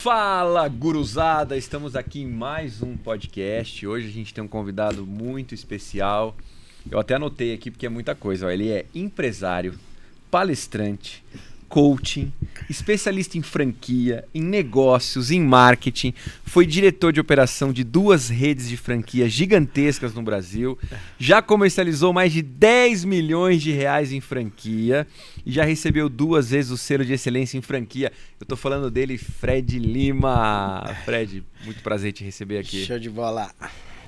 Fala, guruzada! Estamos aqui em mais um podcast. Hoje a gente tem um convidado muito especial. Eu até anotei aqui porque é muita coisa. Ó. Ele é empresário, palestrante, coaching, especialista em franquia, em negócios, em marketing. Foi diretor de operação de 2 redes de franquia gigantescas no Brasil. Já comercializou mais de 10 milhões de reais em franquia. E já recebeu 2 vezes o selo de excelência em franquia. Eu tô falando dele, Fred Lima. Fred, muito prazer te receber aqui. Show de bola.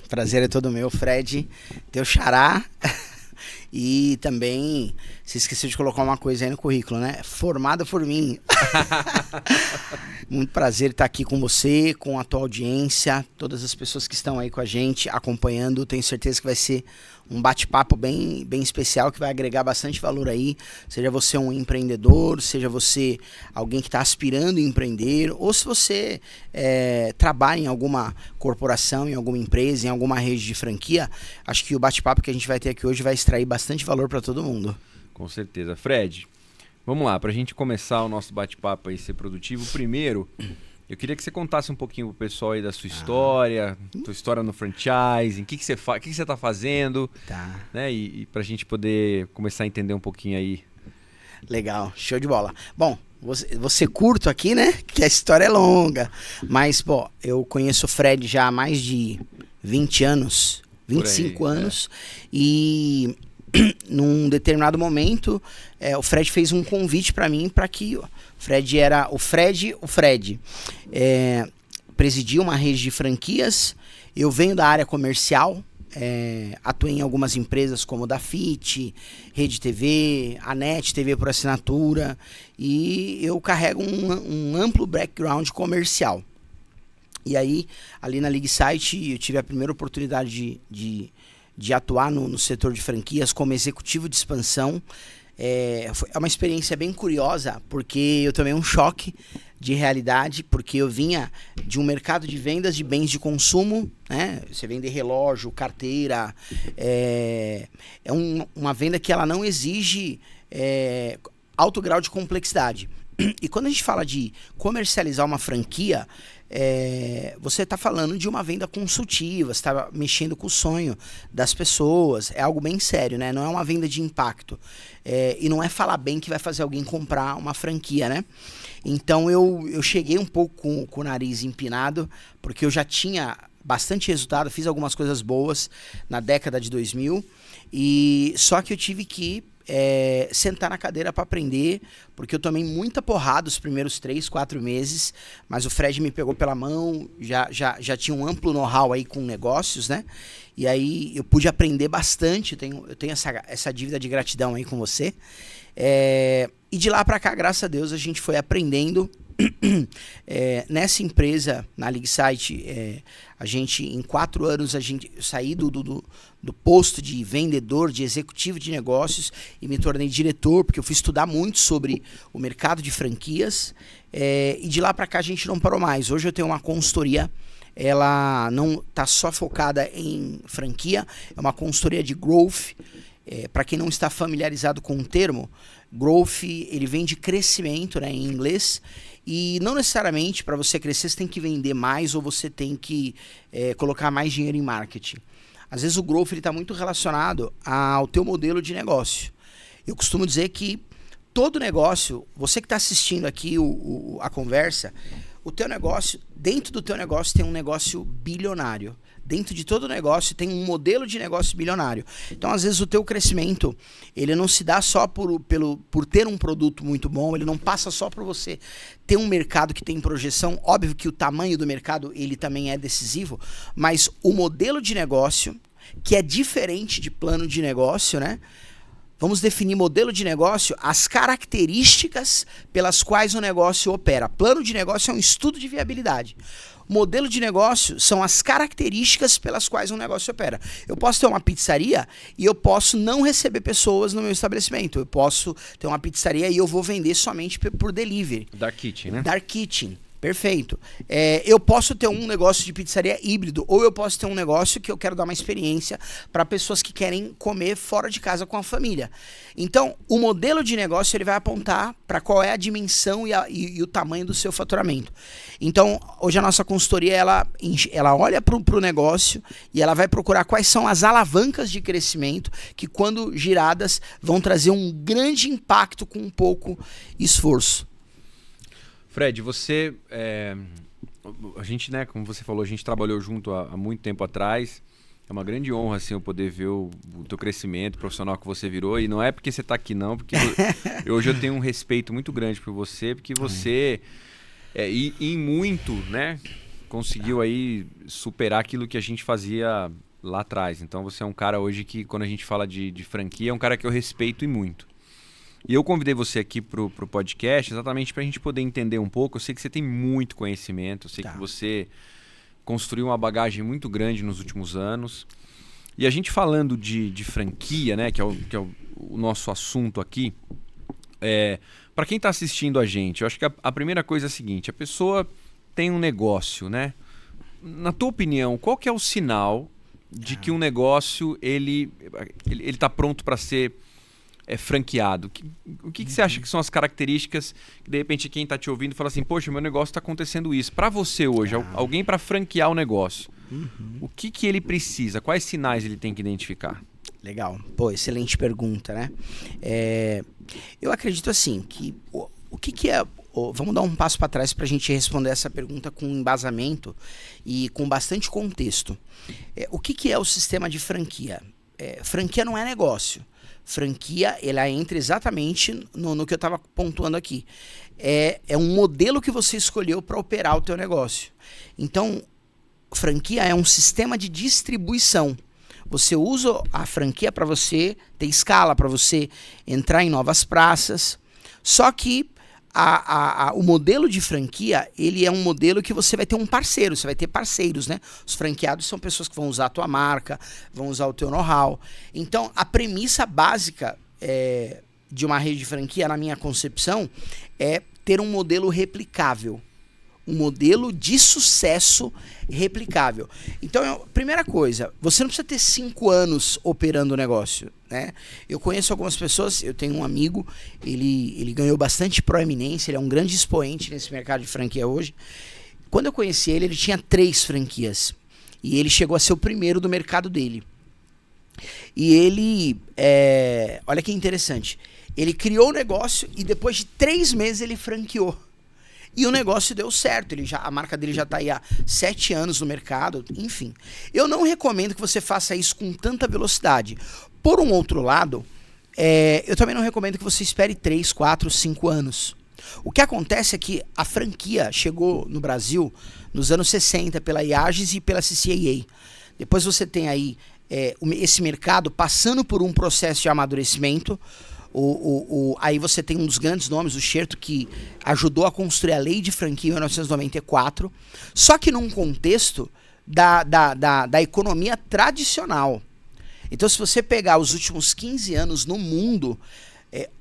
Prazer é todo meu, Fred. Teu xará. E também, você esqueceu de colocar uma coisa aí no currículo, né? Formado por mim. Muito prazer estar aqui com você, com a tua audiência, todas as pessoas que estão aí com a gente, acompanhando. Tenho certeza que vai ser um bate-papo bem especial, que vai agregar bastante valor aí. Seja você um empreendedor, seja você alguém que está aspirando a empreender, ou se você trabalha em alguma corporação, em alguma empresa, em alguma rede de franquia, acho que o bate-papo que a gente vai ter aqui hoje vai extrair bastante valor para todo mundo. Com certeza. Fred, vamos lá, para a gente começar o nosso bate-papo aí ser produtivo, primeiro, eu queria que você contasse um pouquinho pro pessoal aí da sua história, tua história no franchising, o que você está fazendo, né? E para a gente poder começar a entender um pouquinho aí. Legal, show de bola. Bom, você curto aqui, né? Que a história é longa, mas, pô, eu conheço o Fred já há mais de 20 anos, 25 anos, e num determinado momento, o Fred fez um convite para mim para que o Fred presidia uma rede de franquias. Eu venho da área comercial, atuei em algumas empresas como Dafit, Rede TV, a NET TV por assinatura, e eu carrego um amplo background comercial. E aí, ali na LigSite, eu tive a primeira oportunidade de atuar no setor de franquias como executivo de expansão. É uma experiência bem curiosa, porque eu tomei um choque de realidade, porque eu vinha de um mercado de vendas de bens de consumo, né? Você vende relógio, carteira, uma venda que ela não exige alto grau de complexidade. E quando a gente fala de comercializar uma franquia, você está falando de uma venda consultiva, você está mexendo com o sonho das pessoas, é algo bem sério, né? Não é uma venda de impacto. E não é falar bem que vai fazer alguém comprar uma franquia, né? Então eu cheguei um pouco com o nariz empinado, porque eu já tinha bastante resultado, fiz algumas coisas boas na década de 2000, e só que eu tive que sentar na cadeira para aprender, porque eu tomei muita porrada os primeiros 3, 4 meses, mas o Fred me pegou pela mão, já tinha um amplo know-how aí com negócios, né? E aí eu pude aprender bastante, eu tenho essa dívida de gratidão aí com você. E de lá para cá, graças a Deus, a gente foi aprendendo. Nessa empresa, na LigSite, a gente, em 4 anos, eu saí do posto de vendedor, de executivo de negócios, e me tornei diretor, porque eu fui estudar muito sobre o mercado de franquias, e de lá para cá a gente não parou mais. Hoje eu tenho uma consultoria, ela não está só focada em franquia, é uma consultoria de growth. Para quem não está familiarizado com o termo, growth, ele vem de crescimento, né, em inglês, e não necessariamente para você crescer você tem que vender mais ou você tem que colocar mais dinheiro em marketing. Às vezes o growth está muito relacionado ao teu modelo de negócio. Eu costumo dizer que todo negócio, você que está assistindo aqui a conversa, o teu negócio, dentro do teu negócio tem um negócio bilionário. Dentro de todo negócio tem um modelo de negócio bilionário. Então, às vezes, o teu crescimento, ele não se dá só por ter um produto muito bom, ele não passa só por você ter um mercado que tem projeção. Óbvio que o tamanho do mercado, ele também é decisivo, mas o modelo de negócio, que é diferente de plano de negócio, né? Vamos definir modelo de negócio, as características pelas quais o negócio opera. Plano de negócio é um estudo de viabilidade. Modelo de negócio são as características pelas quais um negócio opera. Eu posso ter uma pizzaria e eu posso não receber pessoas no meu estabelecimento. Eu posso ter uma pizzaria e eu vou vender somente por delivery. Dark Kitchen, né? Dark Kitchen. Perfeito. Eu posso ter um negócio de pizzaria híbrido, ou eu posso ter um negócio que eu quero dar uma experiência para pessoas que querem comer fora de casa com a família. Então, o modelo de negócio ele vai apontar para qual é a dimensão e o tamanho do seu faturamento. Então, hoje a nossa consultoria ela olha para o negócio e ela vai procurar quais são as alavancas de crescimento que, quando giradas, vão trazer um grande impacto com pouco esforço. Fred, você, a gente, né, como você falou, a gente trabalhou junto há muito tempo atrás. É uma grande honra, assim, eu poder ver o teu crescimento profissional que você virou. E não é porque você está aqui, não, porque hoje eu tenho um respeito muito grande por você, porque você, em muito, né, conseguiu aí superar aquilo que a gente fazia lá atrás. Então você é um cara hoje que, quando a gente fala de franquia, é um cara que eu respeito e muito. E eu convidei você aqui pro podcast exatamente para a gente poder entender um pouco. Eu sei que você tem muito conhecimento, eu sei que você construiu uma bagagem muito grande nos últimos anos. E a gente falando de franquia, né, que é o nosso assunto aqui, para quem está assistindo a gente, eu acho que a primeira coisa é a seguinte: a pessoa tem um negócio, né? Na tua opinião, qual que é o sinal de que um negócio ele está pronto para ser franqueado? O que você acha que são as características que, de repente, quem está te ouvindo fala assim: poxa, meu negócio está acontecendo isso. Para você hoje, alguém para franquear o negócio, o que ele precisa? Quais sinais ele tem que identificar? Legal. Pô, excelente pergunta, né? Eu acredito assim, que o que é... Vamos dar um passo para trás para a gente responder essa pergunta com embasamento e com bastante contexto. O que é o sistema de franquia? Franquia não é negócio. Franquia, ela entra exatamente no que eu estava pontuando aqui. É um modelo que você escolheu para operar o teu negócio. Então, franquia é um sistema de distribuição. Você usa a franquia para você ter escala, para você entrar em novas praças. Só que o modelo de franquia, ele é um modelo que você vai ter um parceiro, você vai ter parceiros, né? Os franqueados são pessoas que vão usar a tua marca, vão usar o teu know-how. Então, a premissa básica de uma rede de franquia, na minha concepção, é ter um modelo replicável. Um modelo de sucesso replicável. Então, primeira coisa, você não precisa ter 5 anos operando o negócio, né? Eu conheço algumas pessoas, eu tenho um amigo, ele ganhou bastante proeminência, ele é um grande expoente nesse mercado de franquia hoje. Quando eu conheci ele tinha 3 franquias. E ele chegou a ser o primeiro do mercado dele. E ele, olha que interessante, ele criou o negócio e depois de 3 meses ele franqueou. E o negócio deu certo, a marca dele já está aí há 7 anos no mercado, enfim. Eu não recomendo que você faça isso com tanta velocidade. Por um outro lado, eu também não recomendo que você espere 3, 4, 5 anos. O que acontece é que a franquia chegou no Brasil nos anos 60 pela IAGES e pela CCAA. Depois você tem aí esse mercado passando por um processo de amadurecimento. Aí você tem um dos grandes nomes, o Scherto, que ajudou a construir a lei de franquia em 1994, só que num contexto da economia tradicional. Então, se você pegar os últimos 15 anos no mundo,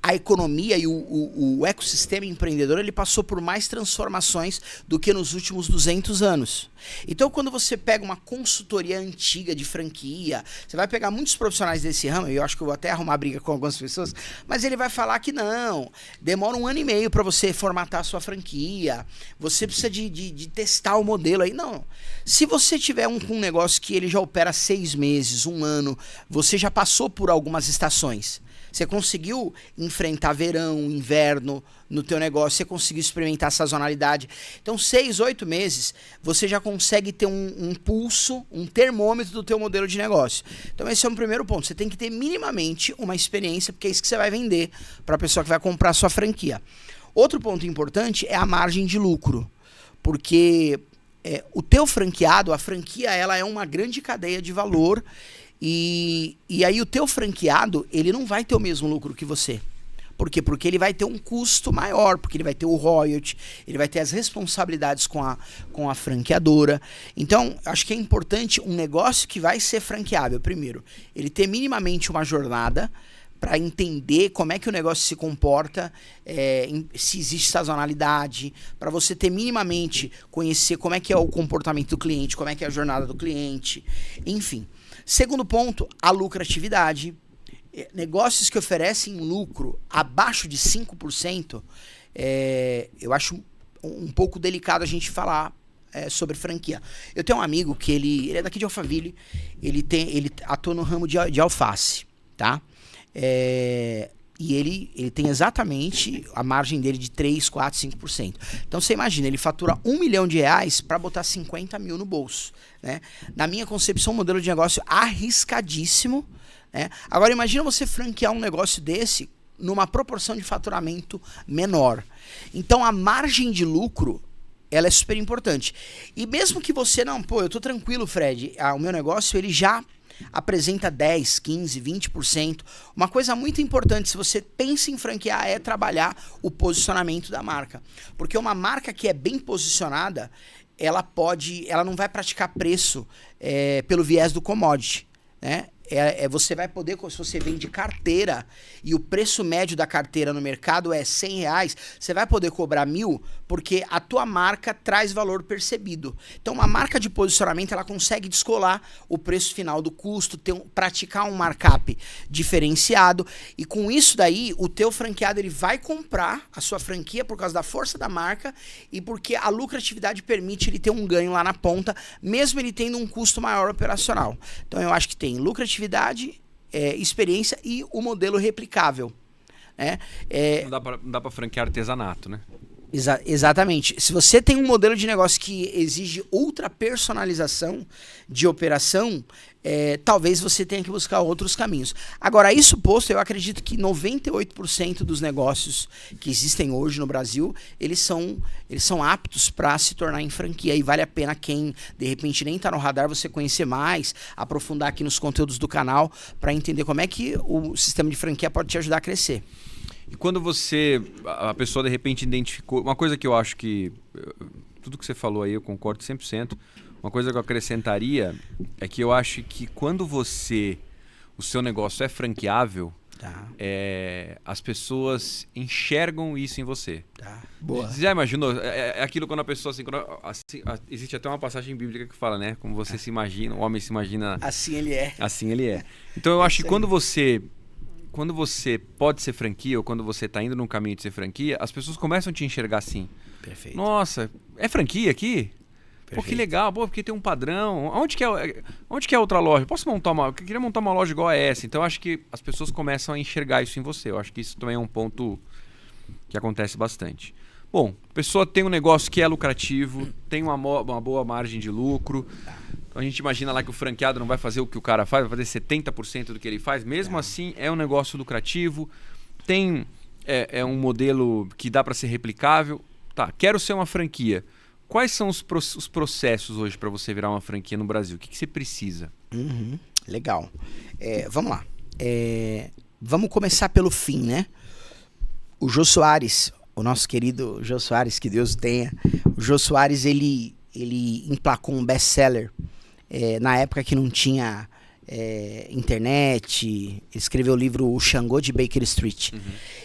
a economia e o ecossistema empreendedor ele passou por mais transformações do que nos últimos 200 anos. Então, quando você pega uma consultoria antiga de franquia, você vai pegar muitos profissionais desse ramo, e eu acho que eu vou até arrumar briga com algumas pessoas, mas ele vai falar que não, demora 1 ano e meio para você formatar a sua franquia, você precisa de testar o modelo aí. Não, se você tiver um negócio que ele já opera 6 meses, 1 ano, você já passou por algumas estações. Você conseguiu enfrentar verão, inverno no teu negócio, você conseguiu experimentar sazonalidade. Então, 6, 8 meses, você já consegue ter um pulso, um termômetro do teu modelo de negócio. Então, esse é um primeiro ponto. Você tem que ter minimamente uma experiência, porque é isso que você vai vender para a pessoa que vai comprar a sua franquia. Outro ponto importante é a margem de lucro, porque o teu franqueado, a franquia, ela é uma grande cadeia de valor. E aí o teu franqueado, ele não vai ter o mesmo lucro que você. Por quê? Porque ele vai ter um custo maior, porque ele vai ter o royalty, ele vai ter as responsabilidades com a franqueadora. Então, acho que é importante um negócio que vai ser franqueável. Primeiro, ele ter minimamente uma jornada para entender como é que o negócio se comporta, se existe sazonalidade, para você ter minimamente conhecer como é que é o comportamento do cliente, como é que é a jornada do cliente, enfim. Segundo ponto, a lucratividade. Negócios que oferecem lucro abaixo de 5%, eu acho um pouco delicado a gente falar sobre franquia. Eu tenho um amigo que ele é daqui de Alphaville, ele atua no ramo de alface, tá? E ele tem exatamente a margem dele de 3, 4, 5%. Então você imagina, ele fatura R$1 milhão para botar 50 mil no bolso, né? Na minha concepção, um modelo de negócio arriscadíssimo, né? Agora imagina você franquear um negócio desse numa proporção de faturamento menor. Então a margem de lucro, ela é super importante. E mesmo que você não, eu tô tranquilo, Fred, o meu negócio ele já apresenta 10, 15, 20%. Uma coisa muito importante, se você pensa em franquear, é trabalhar o posicionamento da marca. Porque uma marca que é bem posicionada, ela não vai praticar preço pelo viés do commodity, né? Você vai poder, se você vende carteira e o preço médio da carteira no mercado é R$100, você vai poder cobrar 1.000 porque a tua marca traz valor percebido. Então, uma marca de posicionamento, ela consegue descolar o preço final do custo, praticar um markup diferenciado, e com isso daí, o teu franqueado ele vai comprar a sua franquia por causa da força da marca e porque a lucratividade permite ele ter um ganho lá na ponta, mesmo ele tendo um custo maior operacional. Então, eu acho que tem lucratividade, experiência e o modelo replicável. Né? Não dá para franquear artesanato, né? Exatamente. Se você tem um modelo de negócio que exige ultra personalização de operação, talvez você tenha que buscar outros caminhos. Agora, isso posto, eu acredito que 98% dos negócios que existem hoje no Brasil, eles são aptos para se tornar em franquia, e vale a pena quem, de repente, nem está no radar, você conhecer mais, aprofundar aqui nos conteúdos do canal, para entender como é que o sistema de franquia pode te ajudar a crescer. E quando a pessoa de repente identificou, uma coisa que eu acho que, tudo que você falou aí eu concordo 100%, uma coisa que eu acrescentaria é que eu acho que quando o seu negócio é franqueável, as pessoas enxergam isso em você. Tá. Boa. Você já imaginou? É aquilo quando a pessoa existe até uma passagem bíblica que fala, né? Como você se imagina, o homem se imagina... Assim ele é. Assim ele é. Então eu acho que quando você pode ser franquia, ou quando você está indo num caminho de ser franquia, as pessoas começam a te enxergar assim. Perfeito. Nossa, é franquia aqui? Perfeito. Pô, que legal, porque tem um padrão. Onde que é outra loja? Eu queria montar uma loja igual a essa. Então eu acho que as pessoas começam a enxergar isso em você. Eu acho que isso também é um ponto que acontece bastante. Bom, a pessoa tem um negócio que é lucrativo, tem uma boa margem de lucro. Então a gente imagina lá que o franqueado não vai fazer o que o cara faz, vai fazer 70% do que ele faz. Mesmo assim, é um negócio lucrativo. Tem um modelo que dá para ser replicável. Tá, quero ser uma franquia. Quais são os processos hoje para você virar uma franquia no Brasil? O que você precisa? Legal. Vamos lá. Vamos começar pelo fim, né? O Jô Soares, o nosso querido Jô Soares, que Deus tenha. O Jô Soares, ele emplacou um best-seller na época que não tinha internet. Ele escreveu o livro O Xangô de Baker Street.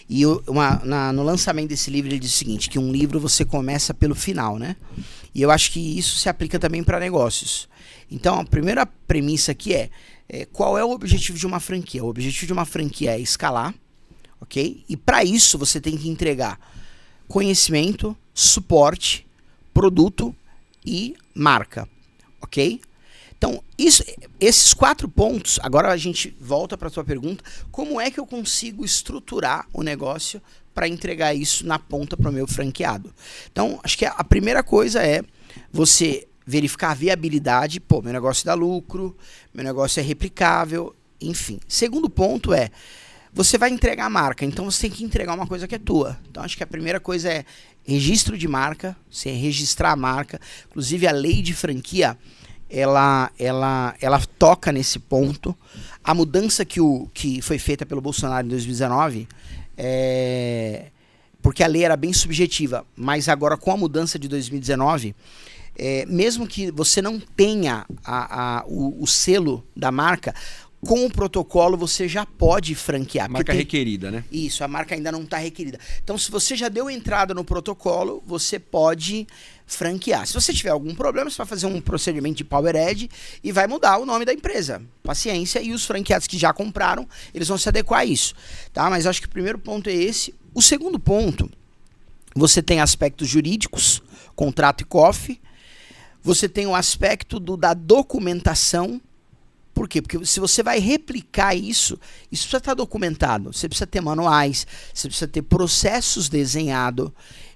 E no lançamento desse livro ele diz o seguinte, que um livro você começa pelo final, né? E eu acho que isso se aplica também para negócios. Então a primeira premissa aqui qual é o objetivo de uma franquia? O objetivo de uma franquia é escalar, ok? E para isso você tem que entregar conhecimento, suporte, produto e marca, ok? Então, esses 4 pontos, agora a gente volta para a tua pergunta, como é que eu consigo estruturar o negócio para entregar isso na ponta para o meu franqueado? Então, acho que a primeira coisa é você verificar a viabilidade, meu negócio dá lucro, meu negócio é replicável, enfim. Segundo ponto você vai entregar a marca, então você tem que entregar uma coisa que é tua. Então, acho que a primeira coisa é registro de marca, você registrar a marca. Inclusive, a lei de franquia, ela toca nesse ponto. A mudança que foi feita pelo Bolsonaro em 2019, porque a lei era bem subjetiva, mas agora com a mudança de 2019, mesmo que você não tenha o selo da marca, com o protocolo você já pode franquear. Marca requerida, né? Isso, a marca ainda não está requerida. Então, se você já deu entrada no protocolo, você pode franquear. Se você tiver algum problema, você vai fazer um procedimento de Power Add e vai mudar o nome da empresa. Paciência, e os franqueados que já compraram, eles vão se adequar a isso. Tá? Mas acho que o primeiro ponto é esse. O segundo ponto, você tem aspectos jurídicos, contrato e COF. Você tem o aspecto da documentação. Por quê? Porque se você vai replicar isso precisa estar documentado. Você precisa ter manuais, você precisa ter processos desenhados.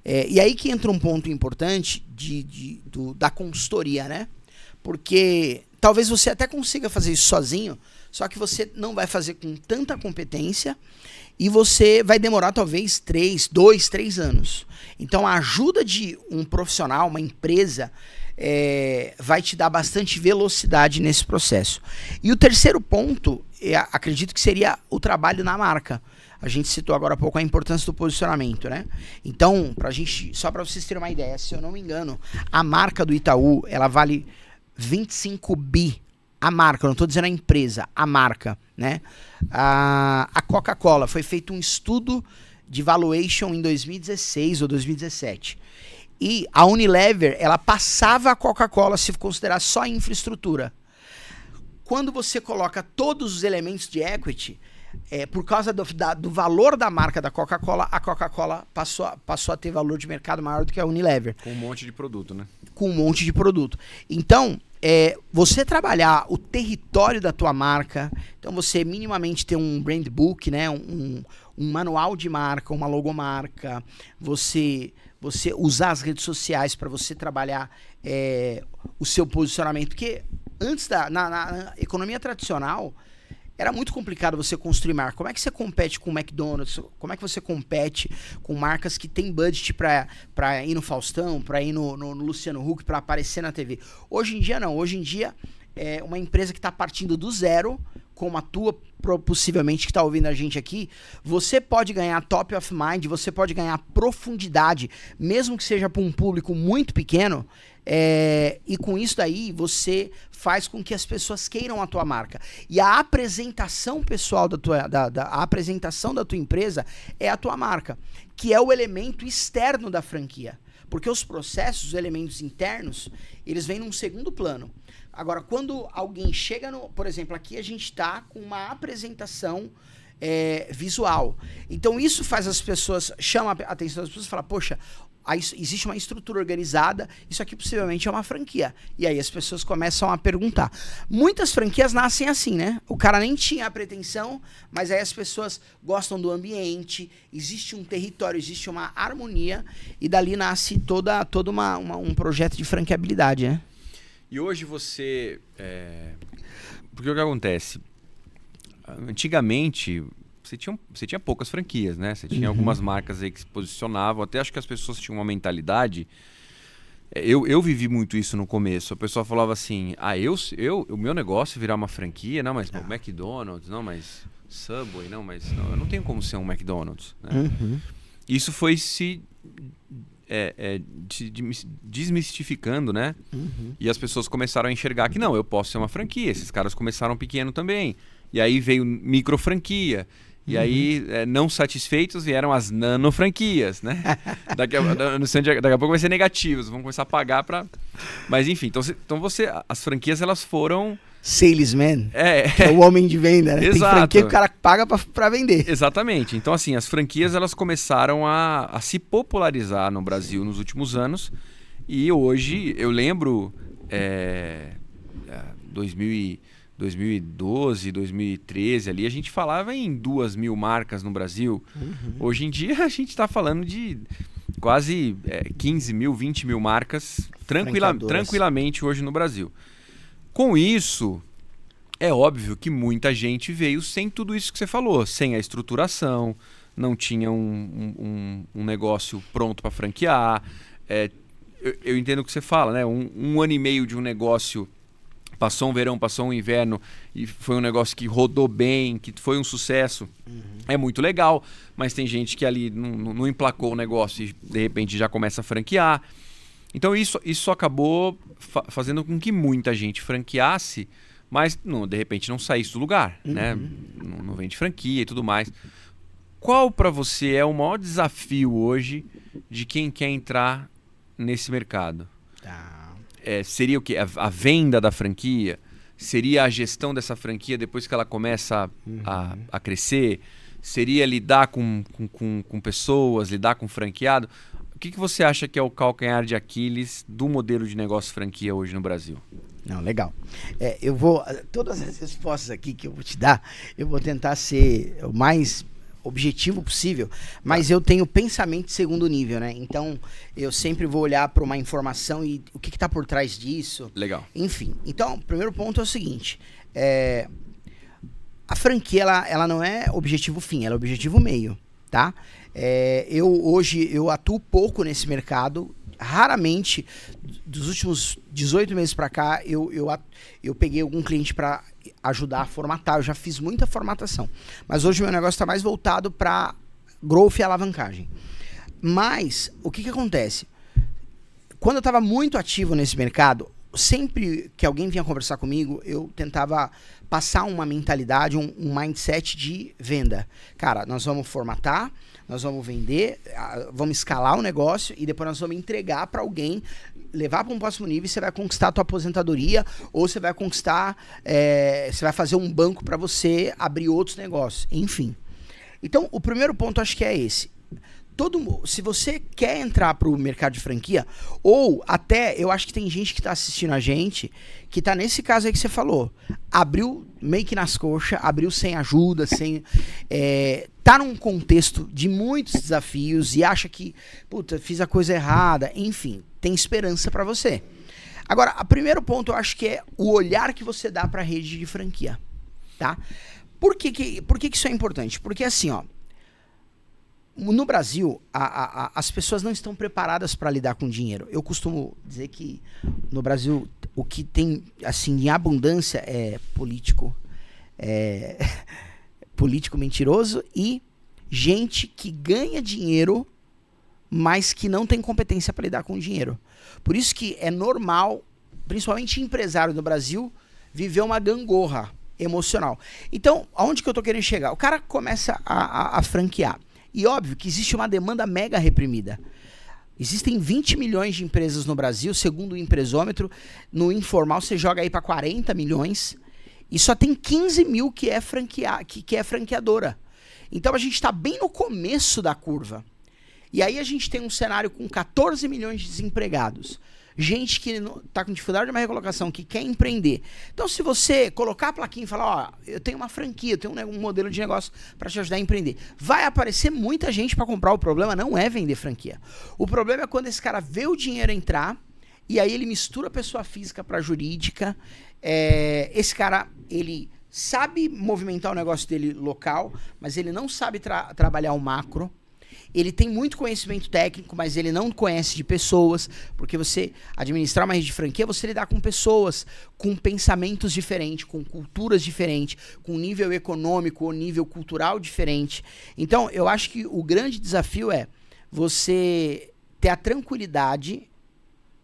E aí que entra um ponto importante da consultoria, né? Porque talvez você até consiga fazer isso sozinho, só que você não vai fazer com tanta competência e você vai demorar talvez 2, 3 anos. Então a ajuda de um profissional, uma empresa, vai te dar bastante velocidade nesse processo. E o terceiro ponto, acredito que seria o trabalho na marca. A gente citou agora há pouco a importância do posicionamento, né? Então, só para vocês terem uma ideia, se eu não me engano, a marca do Itaú, ela vale 25 bi. A marca, eu não estou dizendo a empresa, a marca, né? A Coca-Cola, foi feito um estudo de valuation em 2016 ou 2017. E a Unilever, ela passava a Coca-Cola se considerar só infraestrutura. Quando você coloca todos os elementos de equity, por causa do valor da marca da Coca-Cola, a Coca-Cola passou a ter valor de mercado maior do que a Unilever. Com um monte de produto, né? Com um monte de produto. Então, você trabalhar o território da tua marca, então você minimamente ter um brand book, né? um manual de marca, uma logomarca, você usar as redes sociais para você trabalhar o seu posicionamento. Porque antes, na economia tradicional, era muito complicado você construir marca. Como é que você compete com o McDonald's? Como é que você compete com marcas que têm budget para ir no Faustão, para ir no Luciano Huck, para aparecer na TV? Hoje em dia, não. Hoje em dia, é uma empresa que está partindo do zero, como a tua, possivelmente, que está ouvindo a gente aqui, você pode ganhar top of mind, você pode ganhar profundidade, mesmo que seja para um público muito pequeno, e com isso daí você faz com que as pessoas queiram a tua marca. E a apresentação pessoal a apresentação da tua empresa é a tua marca, que é o elemento externo da franquia. Porque os processos, os elementos internos, eles vêm num segundo plano. Agora, quando alguém chega por exemplo, aqui a gente está com uma apresentação visual. Então isso faz as pessoas, chama a atenção das pessoas e fala, poxa, existe uma estrutura organizada, isso aqui possivelmente é uma franquia. E aí as pessoas começam a perguntar. Muitas franquias nascem assim, né? O cara nem tinha a pretensão, mas aí as pessoas gostam do ambiente, existe um território, existe uma harmonia, e dali nasce todo um projeto de franqueabilidade, né? E hoje você... Porque o que acontece? Antigamente, você tinha poucas franquias, né? Você tinha algumas marcas aí que se posicionavam. Até acho que as pessoas tinham uma mentalidade... Eu vivi muito isso no começo. A pessoa falava assim, o meu negócio é virar uma franquia, não, mas McDonald's, não, mas Subway, não, mas não, eu não tenho como ser um McDonald's. Né? Isso foi se desmistificando, né? E as pessoas começaram a enxergar que não, eu posso ser uma franquia. Esses caras começaram pequeno também. E aí veio micro franquia. E aí, não satisfeitos, vieram as nano franquias, né? Daqui a pouco vai ser negativos, vão começar a pagar para... Mas enfim, então as franquias elas foram... Salesman, que é o homem de venda, né? Exato. Tem franquia que o cara paga para vender. Exatamente. Então assim, as franquias elas começaram a se popularizar no Brasil nos últimos anos. E hoje, eu lembro... 2012, 2013 ali, a gente falava em 2.000 marcas no Brasil. Hoje em dia a gente está falando de quase 15 mil, 20 mil marcas tranquilamente hoje no Brasil. Com isso, é óbvio que muita gente veio sem tudo isso que você falou, sem a estruturação, não tinha um negócio pronto para franquear. Eu entendo o que você fala, né? Um ano e meio de um negócio... Passou um verão, passou um inverno e foi um negócio que rodou bem, que foi um sucesso. É muito legal, mas tem gente que ali não emplacou o negócio e de repente já começa a franquear. Então isso acabou fazendo com que muita gente franqueasse, mas de repente não saísse do lugar, né? Não vende franquia e tudo mais. Qual para você é o maior desafio hoje de quem quer entrar nesse mercado? Seria o quê? A venda da franquia? Seria a gestão dessa franquia depois que ela começa a crescer? Seria lidar com pessoas, lidar com franqueado? O que você acha que é o calcanhar de Aquiles do modelo de negócio franquia hoje no Brasil? Não, legal. Todas as respostas aqui que eu vou te dar, eu vou tentar ser o mais objetivo possível, mas eu tenho pensamento de segundo nível, né? Então, eu sempre vou olhar para uma informação e o que está por trás disso. Legal. Enfim, então, o primeiro ponto é o seguinte, a franquia, ela não é objetivo fim, ela é objetivo meio, tá? Hoje, eu atuo pouco nesse mercado, raramente, dos últimos 18 meses para cá, eu peguei algum cliente para ajudar a formatar, eu já fiz muita formatação, mas hoje o meu negócio está mais voltado para growth e alavancagem. Mas, o que acontece? Quando eu estava muito ativo nesse mercado, sempre que alguém vinha conversar comigo, eu tentava passar uma mentalidade, um mindset de venda. Cara, nós vamos formatar, nós vamos vender, vamos escalar o negócio e depois nós vamos entregar para alguém, levar para um próximo nível e você vai conquistar a tua aposentadoria ou você vai conquistar, você vai fazer um banco para você abrir outros negócios, enfim. Então, o primeiro ponto acho que é esse. Se você quer entrar para o mercado de franquia, ou até, eu acho que tem gente que está assistindo a gente, que está nesse caso aí que você falou, abriu meio que nas coxas, abriu sem ajuda, tá num contexto de muitos desafios e acha que, puta, fiz a coisa errada, enfim, tem esperança para você. Agora, o primeiro ponto eu acho que é o olhar que você dá para a rede de franquia, tá? Por que isso é importante? Porque assim, ó, no Brasil, as pessoas não estão preparadas para lidar com dinheiro. Eu costumo dizer que no Brasil o que tem assim em abundância é político mentiroso e gente que ganha dinheiro, mas que não tem competência para lidar com o dinheiro. Por isso que é normal, principalmente empresário no Brasil, viver uma gangorra emocional. Então, aonde que eu tô querendo chegar? O cara começa a franquear. E óbvio que existe uma demanda mega reprimida. Existem 20 milhões de empresas no Brasil, segundo o Empresômetro. No informal você joga aí para 40 milhões e só tem 15 mil que é franqueadora. Então a gente está bem no começo da curva. E aí a gente tem um cenário com 14 milhões de desempregados. Gente que está com dificuldade de uma recolocação, que quer empreender. Então, se você colocar a plaquinha e falar, ó, eu tenho uma franquia, eu tenho um modelo de negócio para te ajudar a empreender, vai aparecer muita gente para comprar. O problema não é vender franquia. O problema é quando esse cara vê o dinheiro entrar e aí ele mistura a pessoa física para jurídica. Esse cara, ele sabe movimentar o negócio dele local, mas ele não sabe trabalhar o macro. Ele tem muito conhecimento técnico, mas ele não conhece de pessoas, porque você administrar uma rede de franquia, você lidar com pessoas com pensamentos diferentes, com culturas diferentes, com nível econômico ou nível cultural diferente. Então, eu acho que o grande desafio é você ter a tranquilidade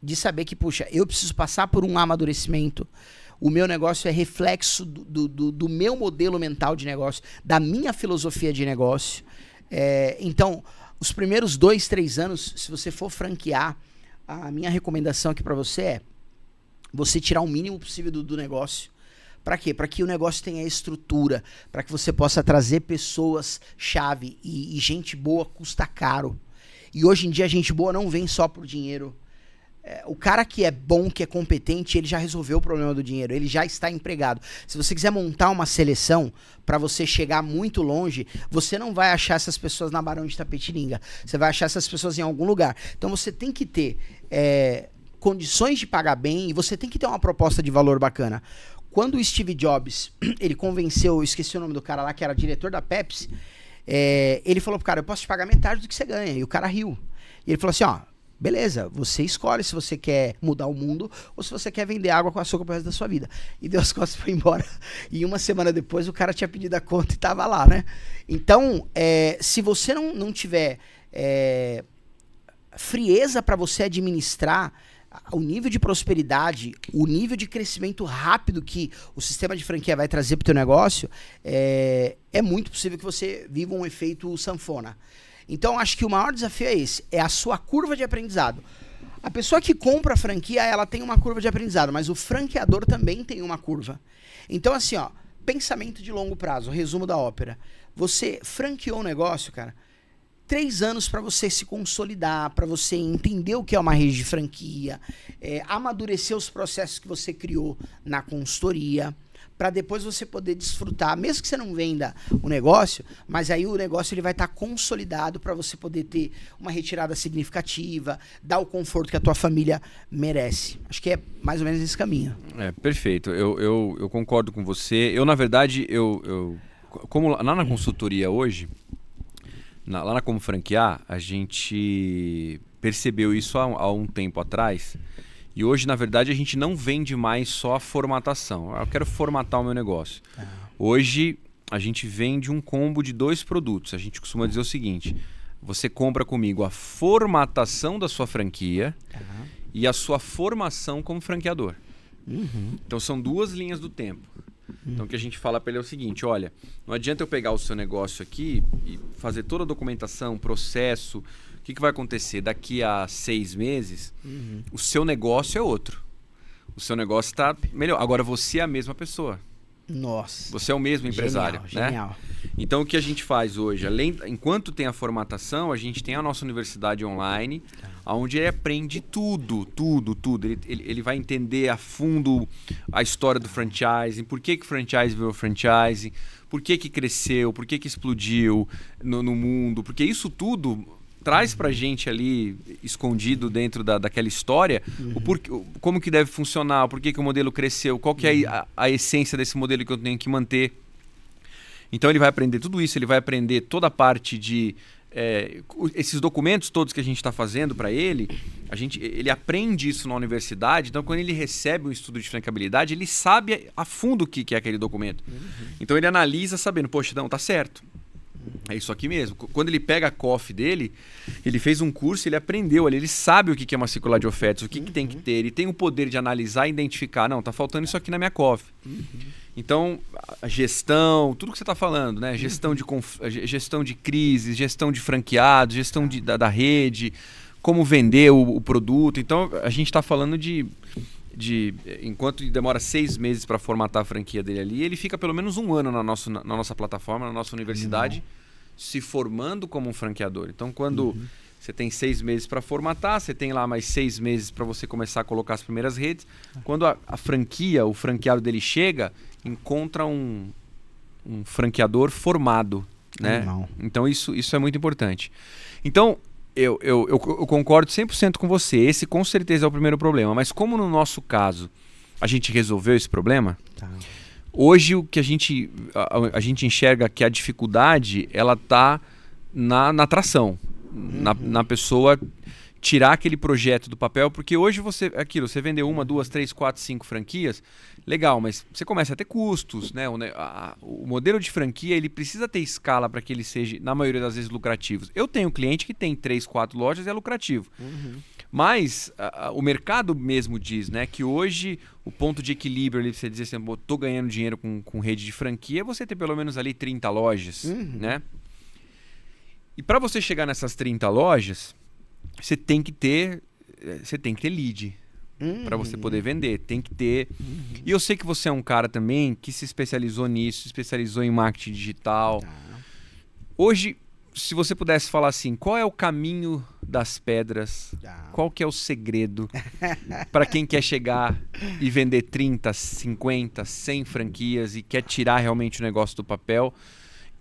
de saber que, puxa, eu preciso passar por um amadurecimento. O meu negócio é reflexo do meu modelo mental de negócio, da minha filosofia de negócio. Então, os primeiros 2, 3 anos, se você for franquear, a minha recomendação aqui para você é você tirar o mínimo possível do negócio. Para quê? Para que o negócio tenha estrutura, para que você possa trazer pessoas-chave e gente boa custa caro. E hoje em dia, gente boa não vem só por dinheiro. O cara que é bom, que é competente, ele já resolveu o problema do dinheiro, ele já está empregado. Se você quiser montar uma seleção para você chegar muito longe, você não vai achar essas pessoas na Barão de Tapetininga, você vai achar essas pessoas em algum lugar. Então você tem que ter condições de pagar bem e você tem que ter uma proposta de valor bacana. Quando o Steve Jobs, ele convenceu, eu esqueci o nome do cara lá, que era diretor da Pepsi, ele falou pro cara, eu posso te pagar metade do que você ganha. E o cara riu. E ele falou assim, ó, beleza, você escolhe se você quer mudar o mundo ou se você quer vender água com açúcar pro resto da sua vida. E deu as costas e foi embora. E uma semana depois o cara tinha pedido a conta e tava lá, né? Então, se você não tiver frieza para você administrar o nível de prosperidade, o nível de crescimento rápido que o sistema de franquia vai trazer para o teu negócio, é muito possível que você viva um efeito sanfona. Então, acho que o maior desafio é esse, é a sua curva de aprendizado. A pessoa que compra a franquia, ela tem uma curva de aprendizado, mas o franqueador também tem uma curva. Então, assim, ó, pensamento de longo prazo, resumo da ópera. Você franqueou um negócio, cara, 3 anos para você se consolidar, para você entender o que é uma rede de franquia, amadurecer os processos que você criou na consultoria, para depois você poder desfrutar, mesmo que você não venda o negócio, mas aí o negócio ele vai estar consolidado para você poder ter uma retirada significativa, dar o conforto que a tua família merece. Acho que é mais ou menos esse caminho. Perfeito. Eu concordo com você. Eu, na verdade, como lá na consultoria hoje, lá na Como Franquear, a gente percebeu isso há um tempo atrás. E hoje, na verdade, a gente não vende mais só a formatação. Eu quero formatar o meu negócio. Hoje, a gente vende um combo de 2 produtos. A gente costuma dizer o seguinte: você compra comigo a formatação da sua franquia e a sua formação como franqueador. Então, são 2 linhas do tempo. Então, o que a gente fala para ele é o seguinte: olha, não adianta eu pegar o seu negócio aqui e fazer toda a documentação, processo. O que vai acontecer? Daqui a 6 meses, o seu negócio é outro. O seu negócio está melhor. Agora, você é a mesma pessoa. Nossa. Você é o mesmo empresário. Genial. Né? Então, o que a gente faz hoje? Enquanto tem a formatação, a gente tem a nossa universidade online, onde ele aprende tudo. Ele vai entender a fundo a história do franchising, por que o franchise virou franchising, por que cresceu, por que explodiu no mundo, porque isso tudo traz pra gente ali, escondido dentro daquela história, como que deve funcionar, por que o modelo cresceu, qual que é a essência desse modelo que eu tenho que manter. Então ele vai aprender tudo isso, ele vai aprender toda a parte de... esses documentos todos que a gente está fazendo para ele, ele aprende isso na universidade, então quando ele recebe um estudo de franqueabilidade, ele sabe a fundo o que é aquele documento. Então ele analisa sabendo, poxa, não, tá certo. É isso aqui mesmo. Quando ele pega a COF dele, ele fez um curso, ele aprendeu ali, ele sabe o que é uma circular de ofertas, o que tem que ter, ele tem o poder de analisar e identificar, não, tá faltando isso aqui na minha COF. Então, a gestão, tudo que você está falando, né? Gestão de crise, gestão de franqueados, gestão da rede, como vender o produto. Então, a gente está falando de enquanto demora 6 meses para formatar a franquia dele ali, ele fica pelo menos 1 ano na nossa plataforma, na nossa universidade, se formando como um franqueador. Então, quando você tem 6 meses para formatar, você tem lá mais 6 meses para você começar a colocar as primeiras redes. Quando a franquia, o franqueado dele chega, encontra um franqueador formado, né? Então, isso é muito importante. Então, eu concordo 100% com você. Esse com certeza é o primeiro problema. Mas como no nosso caso a gente resolveu esse problema, hoje o que a gente enxerga que a dificuldade ela está na atração, na pessoa tirar aquele projeto do papel, porque hoje você vendeu 1, 2, 3, 4, 5 franquias, legal, mas você começa a ter custos, né? O modelo de franquia ele precisa ter escala para que ele seja, na maioria das vezes, lucrativo. Eu tenho cliente que tem 3, 4 lojas e é lucrativo. Mas o mercado mesmo diz, né, que hoje o ponto de equilíbrio ali, você dizer assim, estou ganhando dinheiro com rede de franquia, é você ter pelo menos ali 30 lojas, né? E para você chegar nessas 30 lojas, você tem que ter lead para você poder vender, tem que ter. E eu sei que você é um cara também que se especializou nisso, se especializou em marketing digital. Hoje, se você pudesse falar assim, qual é o caminho das pedras? Qual que é o segredo para quem quer chegar e vender 30, 50, 100 franquias e quer tirar realmente o negócio do papel?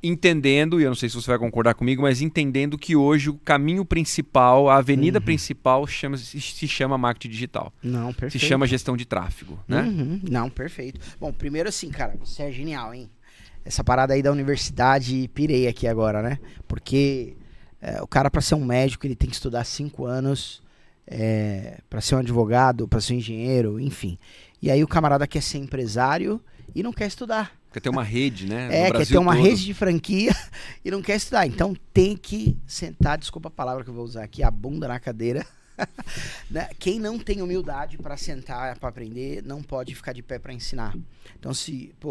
Entendendo, e eu não sei se você vai concordar comigo, mas entendendo que hoje o caminho principal, a avenida principal se chama marketing digital. Não, perfeito. Se chama gestão de tráfego, né? Não, perfeito. Bom, primeiro assim, cara, você é genial, hein? Essa parada aí da universidade, pirei aqui agora, né? Porque o cara, para ser um médico, ele tem que estudar 5 anos, para ser um advogado, para ser um engenheiro, enfim. E aí o camarada quer ser empresário e não quer estudar. Quer ter uma rede, né? Quer ter uma rede de franquia e não quer estudar. Então tem que sentar, desculpa a palavra que eu vou usar aqui, a bunda na cadeira Né? Quem não tem humildade para sentar, para aprender, não pode ficar de pé para ensinar. Então,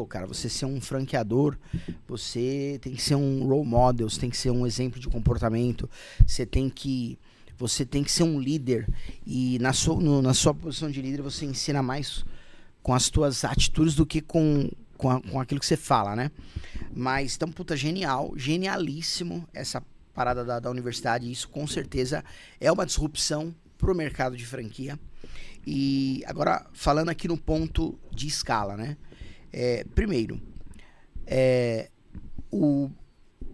cara, você ser um franqueador, você tem que ser um role model, você tem que ser um exemplo de comportamento, você tem que ser um líder. E na sua posição de líder, você ensina mais com as tuas atitudes do que com aquilo que você fala, né? Mas, então, genialíssimo essa parada da universidade. Isso, com certeza, é uma disrupção pro mercado de franquia. E agora, falando aqui no ponto de escala, né? Primeiro,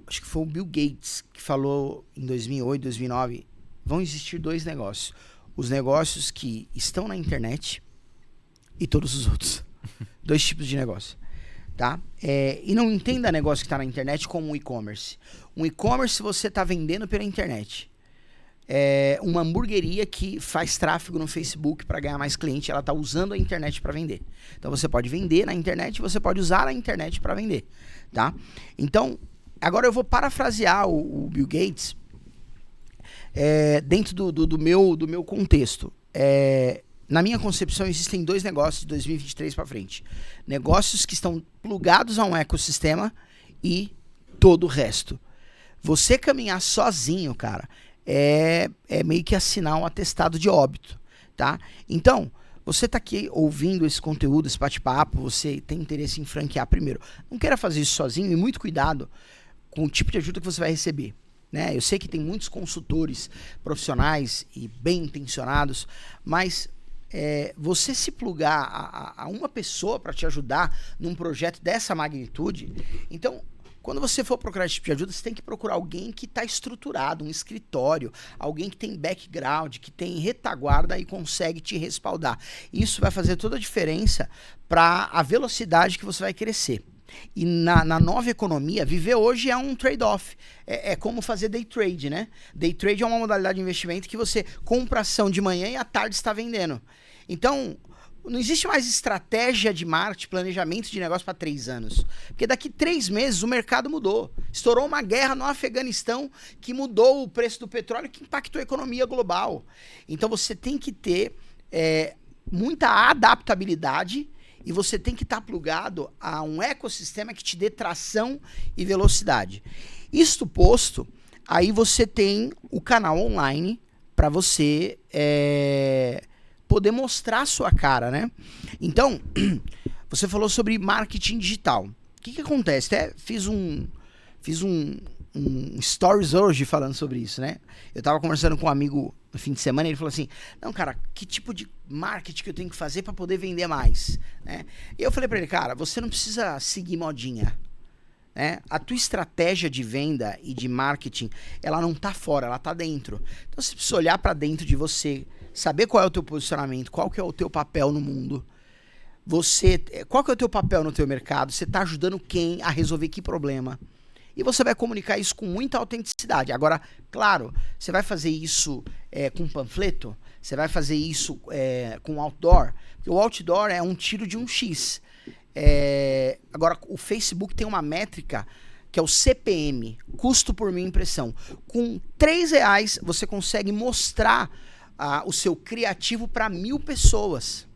acho que foi o Bill Gates que falou em 2008, 2009, vão existir dois negócios. Os negócios que estão na internet e todos os outros. Dois tipos de negócio. Tá? E não entenda negócio que está na internet como um e-commerce. Um e-commerce você está vendendo pela internet. Uma hamburgueria que faz tráfego no Facebook para ganhar mais cliente, ela está usando a internet para vender. Então você pode vender na internet, você pode usar a internet para vender. Tá? Então, agora eu vou parafrasear o Bill Gates dentro do meu contexto. Na minha concepção, existem dois negócios de 2023 para frente. Negócios que estão plugados a um ecossistema e todo o resto. Você caminhar sozinho, cara, é meio que assinar um atestado de óbito, tá? Então, você tá aqui ouvindo esse conteúdo, esse bate-papo, você tem interesse em franquear primeiro. Não queira fazer isso sozinho e muito cuidado com o tipo de ajuda que você vai receber. Né? Eu sei que tem muitos consultores profissionais e bem intencionados, mas você se plugar a uma pessoa para te ajudar num projeto dessa magnitude, então, quando você for procurar esse tipo de ajuda, você tem que procurar alguém que está estruturado, um escritório, alguém que tem background, que tem retaguarda e consegue te respaldar. Isso vai fazer toda a diferença para a velocidade que você vai crescer. E na nova economia, viver hoje é um trade-off. É como fazer day trade, né? Day trade é uma modalidade de investimento que você compra ação de manhã e à tarde está vendendo. Então, não existe mais estratégia de marketing, planejamento de negócio para 3 anos. Porque daqui 3 meses o mercado mudou. Estourou uma guerra no Afeganistão que mudou o preço do petróleo, que impactou a economia global. Então você tem que ter muita adaptabilidade. E você tem que estar plugado a um ecossistema que te dê tração e velocidade. Isto posto, aí você tem o canal online para você poder mostrar a sua cara, né? Então, você falou sobre marketing digital. O que acontece? Fiz um stories hoje falando sobre isso, né? Eu tava conversando com um amigo no fim de semana e ele falou assim, não, cara, que tipo de marketing que eu tenho que fazer para poder vender mais? Né? E eu falei para ele, cara, você não precisa seguir modinha. Né? A tua estratégia de venda e de marketing, ela não tá fora, ela tá dentro. Então você precisa olhar para dentro de você, saber qual é o teu posicionamento, qual que é o teu papel no mundo. Qual que é o teu papel no teu mercado? Você tá ajudando quem a resolver que problema? E você vai comunicar isso com muita autenticidade. Agora, claro, você vai fazer isso com panfleto, você vai fazer isso com outdoor, porque o outdoor é um tiro de um X. Agora, o Facebook tem uma métrica que é o CPM, custo por minha impressão. Com R$3 você consegue mostrar o seu criativo para 1.000 pessoas.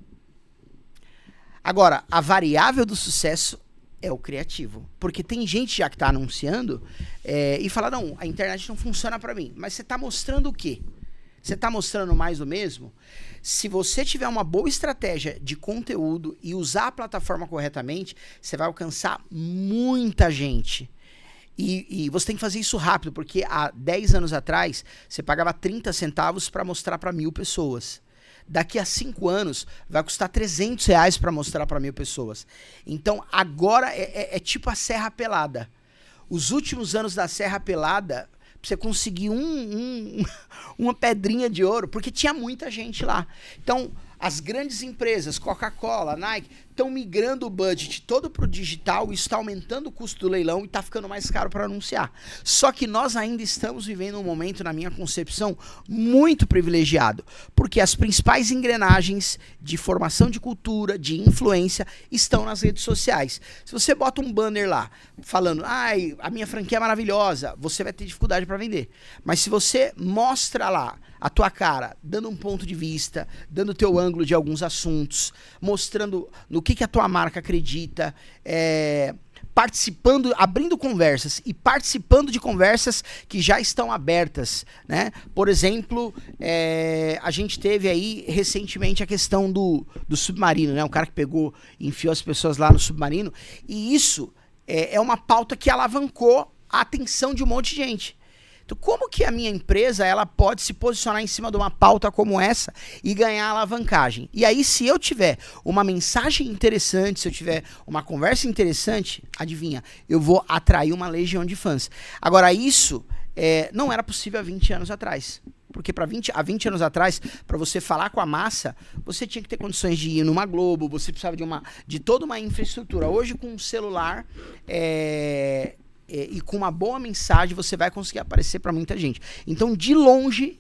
Agora, a variável do sucesso é o criativo. Porque tem gente já que está anunciando e fala, não, a internet não funciona para mim. Mas você está mostrando o quê? Você está mostrando mais do mesmo? Se você tiver uma boa estratégia de conteúdo e usar a plataforma corretamente, você vai alcançar muita gente. E você tem que fazer isso rápido, porque há 10 anos atrás, você pagava 30 centavos para mostrar para 1.000 pessoas. Daqui a 5 anos, vai custar R$300 para mostrar para 1.000 pessoas. Então, agora é tipo a Serra Pelada. Os últimos anos da Serra Pelada, você conseguir uma pedrinha de ouro, porque tinha muita gente lá. Então, as grandes empresas, Coca-Cola, Nike, estão migrando o budget todo para o digital, isso está aumentando o custo do leilão e está ficando mais caro para anunciar. Só que nós ainda estamos vivendo um momento, na minha concepção, muito privilegiado, porque as principais engrenagens de formação de cultura, de influência, estão nas redes sociais. Se você bota um banner lá, falando, a minha franquia é maravilhosa, você vai ter dificuldade para vender. Mas se você mostra lá a tua cara, dando um ponto de vista, dando o teu ângulo de alguns assuntos, mostrando no que a tua marca acredita, participando, abrindo conversas e participando de conversas que já estão abertas, né? Por exemplo, a gente teve aí recentemente a questão do submarino, né? O cara que pegou e enfiou as pessoas lá no submarino, e isso é uma pauta que alavancou a atenção de um monte de gente. Então, como que a minha empresa ela pode se posicionar em cima de uma pauta como essa e ganhar alavancagem? E aí, se eu tiver uma mensagem interessante, se eu tiver uma conversa interessante, adivinha, eu vou atrair uma legião de fãs. Agora, isso não era possível há 20 anos atrás. Porque há 20 anos atrás, para você falar com a massa, você tinha que ter condições de ir numa Globo, você precisava de toda uma infraestrutura. Hoje, com um celular e com uma boa mensagem, você vai conseguir aparecer para muita gente. Então, de longe,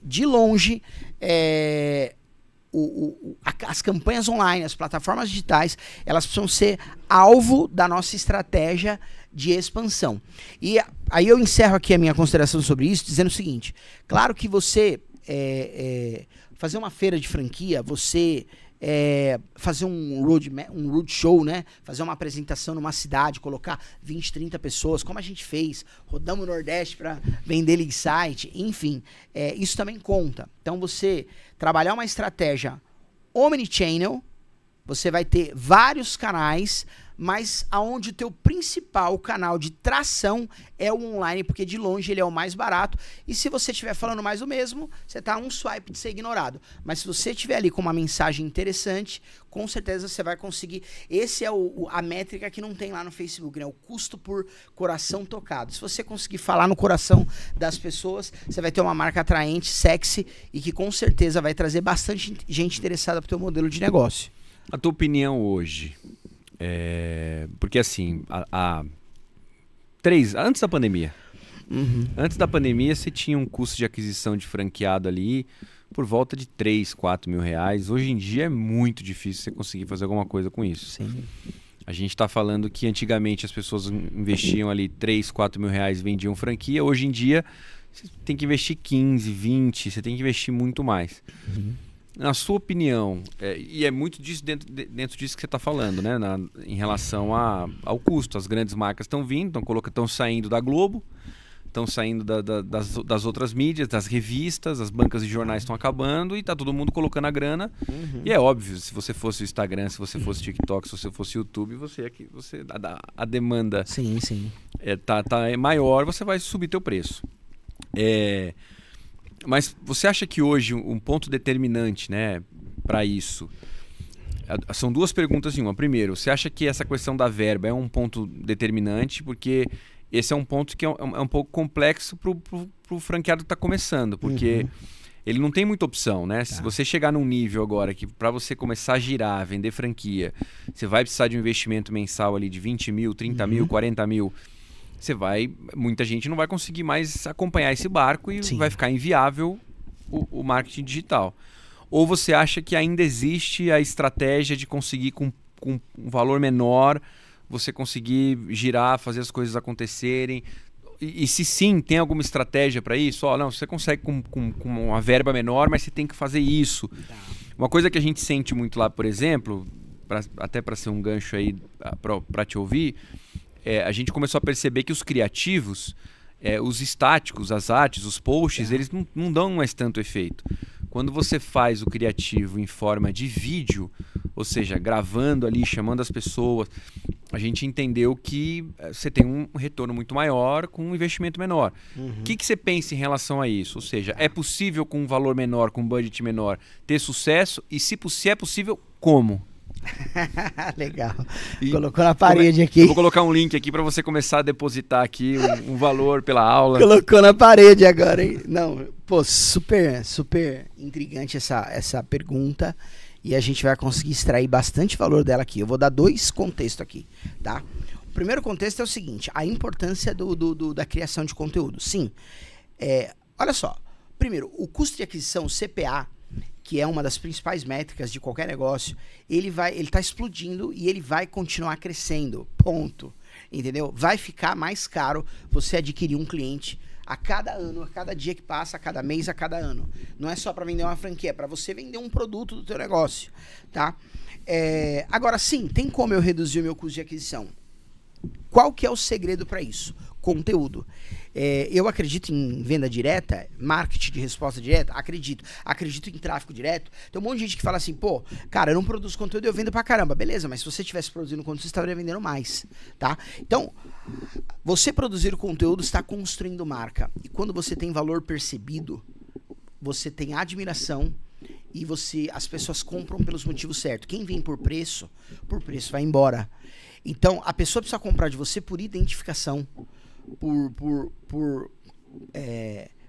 as campanhas online, as plataformas digitais, elas precisam ser alvo da nossa estratégia de expansão. E aí eu encerro aqui a minha consideração sobre isso, dizendo o seguinte: claro que você fazer uma feira de franquia, você fazer um roadshow, né? Fazer uma apresentação numa cidade, colocar 20, 30 pessoas, como a gente fez, rodamos o Nordeste para vender lead site, enfim, isso também conta. Então, você trabalhar uma estratégia omnichannel, você vai ter vários canais, mas aonde o teu principal canal de tração é o online, porque de longe ele é o mais barato. E se você estiver falando mais o mesmo, você está um swipe de ser ignorado. Mas se você estiver ali com uma mensagem interessante, com certeza você vai conseguir. Esse é a métrica que não tem lá no Facebook, né? O custo por coração tocado. Se você conseguir falar no coração das pessoas, você vai ter uma marca atraente, sexy, e que com certeza vai trazer bastante gente interessada para o teu modelo de negócio. A tua opinião hoje? Porque assim, antes da pandemia. Antes da pandemia, você tinha um custo de aquisição de franqueado ali por volta de 3, 4 mil reais. Hoje em dia é muito difícil você conseguir fazer alguma coisa com isso. Sim. A gente está falando que antigamente as pessoas investiam ali 3, 4 mil reais e vendiam franquia. Hoje em dia, você tem que investir 15, 20, você tem que investir muito mais. Na sua opinião, e é muito disso dentro disso que você está falando, né? Em relação ao custo, as grandes marcas estão vindo, estão saindo da Globo, estão saindo das outras mídias, das revistas, as bancas de jornais estão acabando e está todo mundo colocando a grana. E é óbvio, se você fosse o Instagram, se você fosse o TikTok, se você fosse o YouTube, a demanda sim. tá maior, você vai subir teu preço. Mas você acha que hoje um ponto determinante, né, para isso? São duas perguntas em uma. Primeiro, você acha que essa questão da verba é um ponto determinante? Porque esse é um ponto que é um pouco complexo para o franqueado que está começando. Porque ele não tem muita opção, né? Tá. Se você chegar num nível agora que para você começar a girar, vender franquia, você vai precisar de um investimento mensal ali de 20 mil, 30 mil, 40 mil... muita gente não vai conseguir mais acompanhar esse barco e vai ficar inviável o marketing digital. Ou você acha que ainda existe a estratégia de conseguir com um valor menor, você conseguir girar, fazer as coisas acontecerem? E se sim, tem alguma estratégia para isso? Não, você consegue com uma verba menor, mas você tem que fazer isso. Tá. Uma coisa que a gente sente muito lá, por exemplo, até para ser um gancho aí para te ouvir, a gente começou a perceber que os criativos, os estáticos, as artes, os posts, eles não dão mais tanto efeito. Quando você faz o criativo em forma de vídeo, ou seja, gravando ali, chamando as pessoas, a gente entendeu que você tem um retorno muito maior com um investimento menor. O que você pensa em relação a isso? Ou seja, é possível com um valor menor, com um budget menor, ter sucesso? E se é possível, como? Legal. Colocou na parede aqui. Eu vou colocar um link aqui para você começar a depositar aqui um valor pela aula. Colocou na parede agora, hein? Não, pô, super intrigante essa pergunta e a gente vai conseguir extrair bastante valor dela aqui. Eu vou dar 2 contextos aqui, tá? O primeiro contexto é o seguinte: a importância da criação de conteúdo. Sim, olha só. Primeiro, o custo de aquisição, o CPA, que é uma das principais métricas de qualquer negócio, ele está explodindo e ele vai continuar crescendo, ponto, entendeu? Vai ficar mais caro você adquirir um cliente A cada ano, a cada dia que passa, a cada mês, a cada ano. Não é só para vender uma franquia, é para você vender um produto do teu negócio, tá? Agora sim, tem como eu reduzir o meu custo de aquisição? Qual que é o segredo para isso? Conteúdo. Eu acredito em venda direta, marketing de resposta direta, acredito em tráfego direto. Tem um monte de gente que fala assim, pô, cara, eu não produzo conteúdo, eu vendo pra caramba. Beleza, mas se você estivesse produzindo conteúdo, você estaria vendendo mais, tá? Então, você produzir conteúdo está construindo marca. E quando você tem valor percebido, você tem admiração e as pessoas compram pelos motivos certos. Quem vem por preço vai embora. Então, a pessoa precisa comprar de você por identificação, por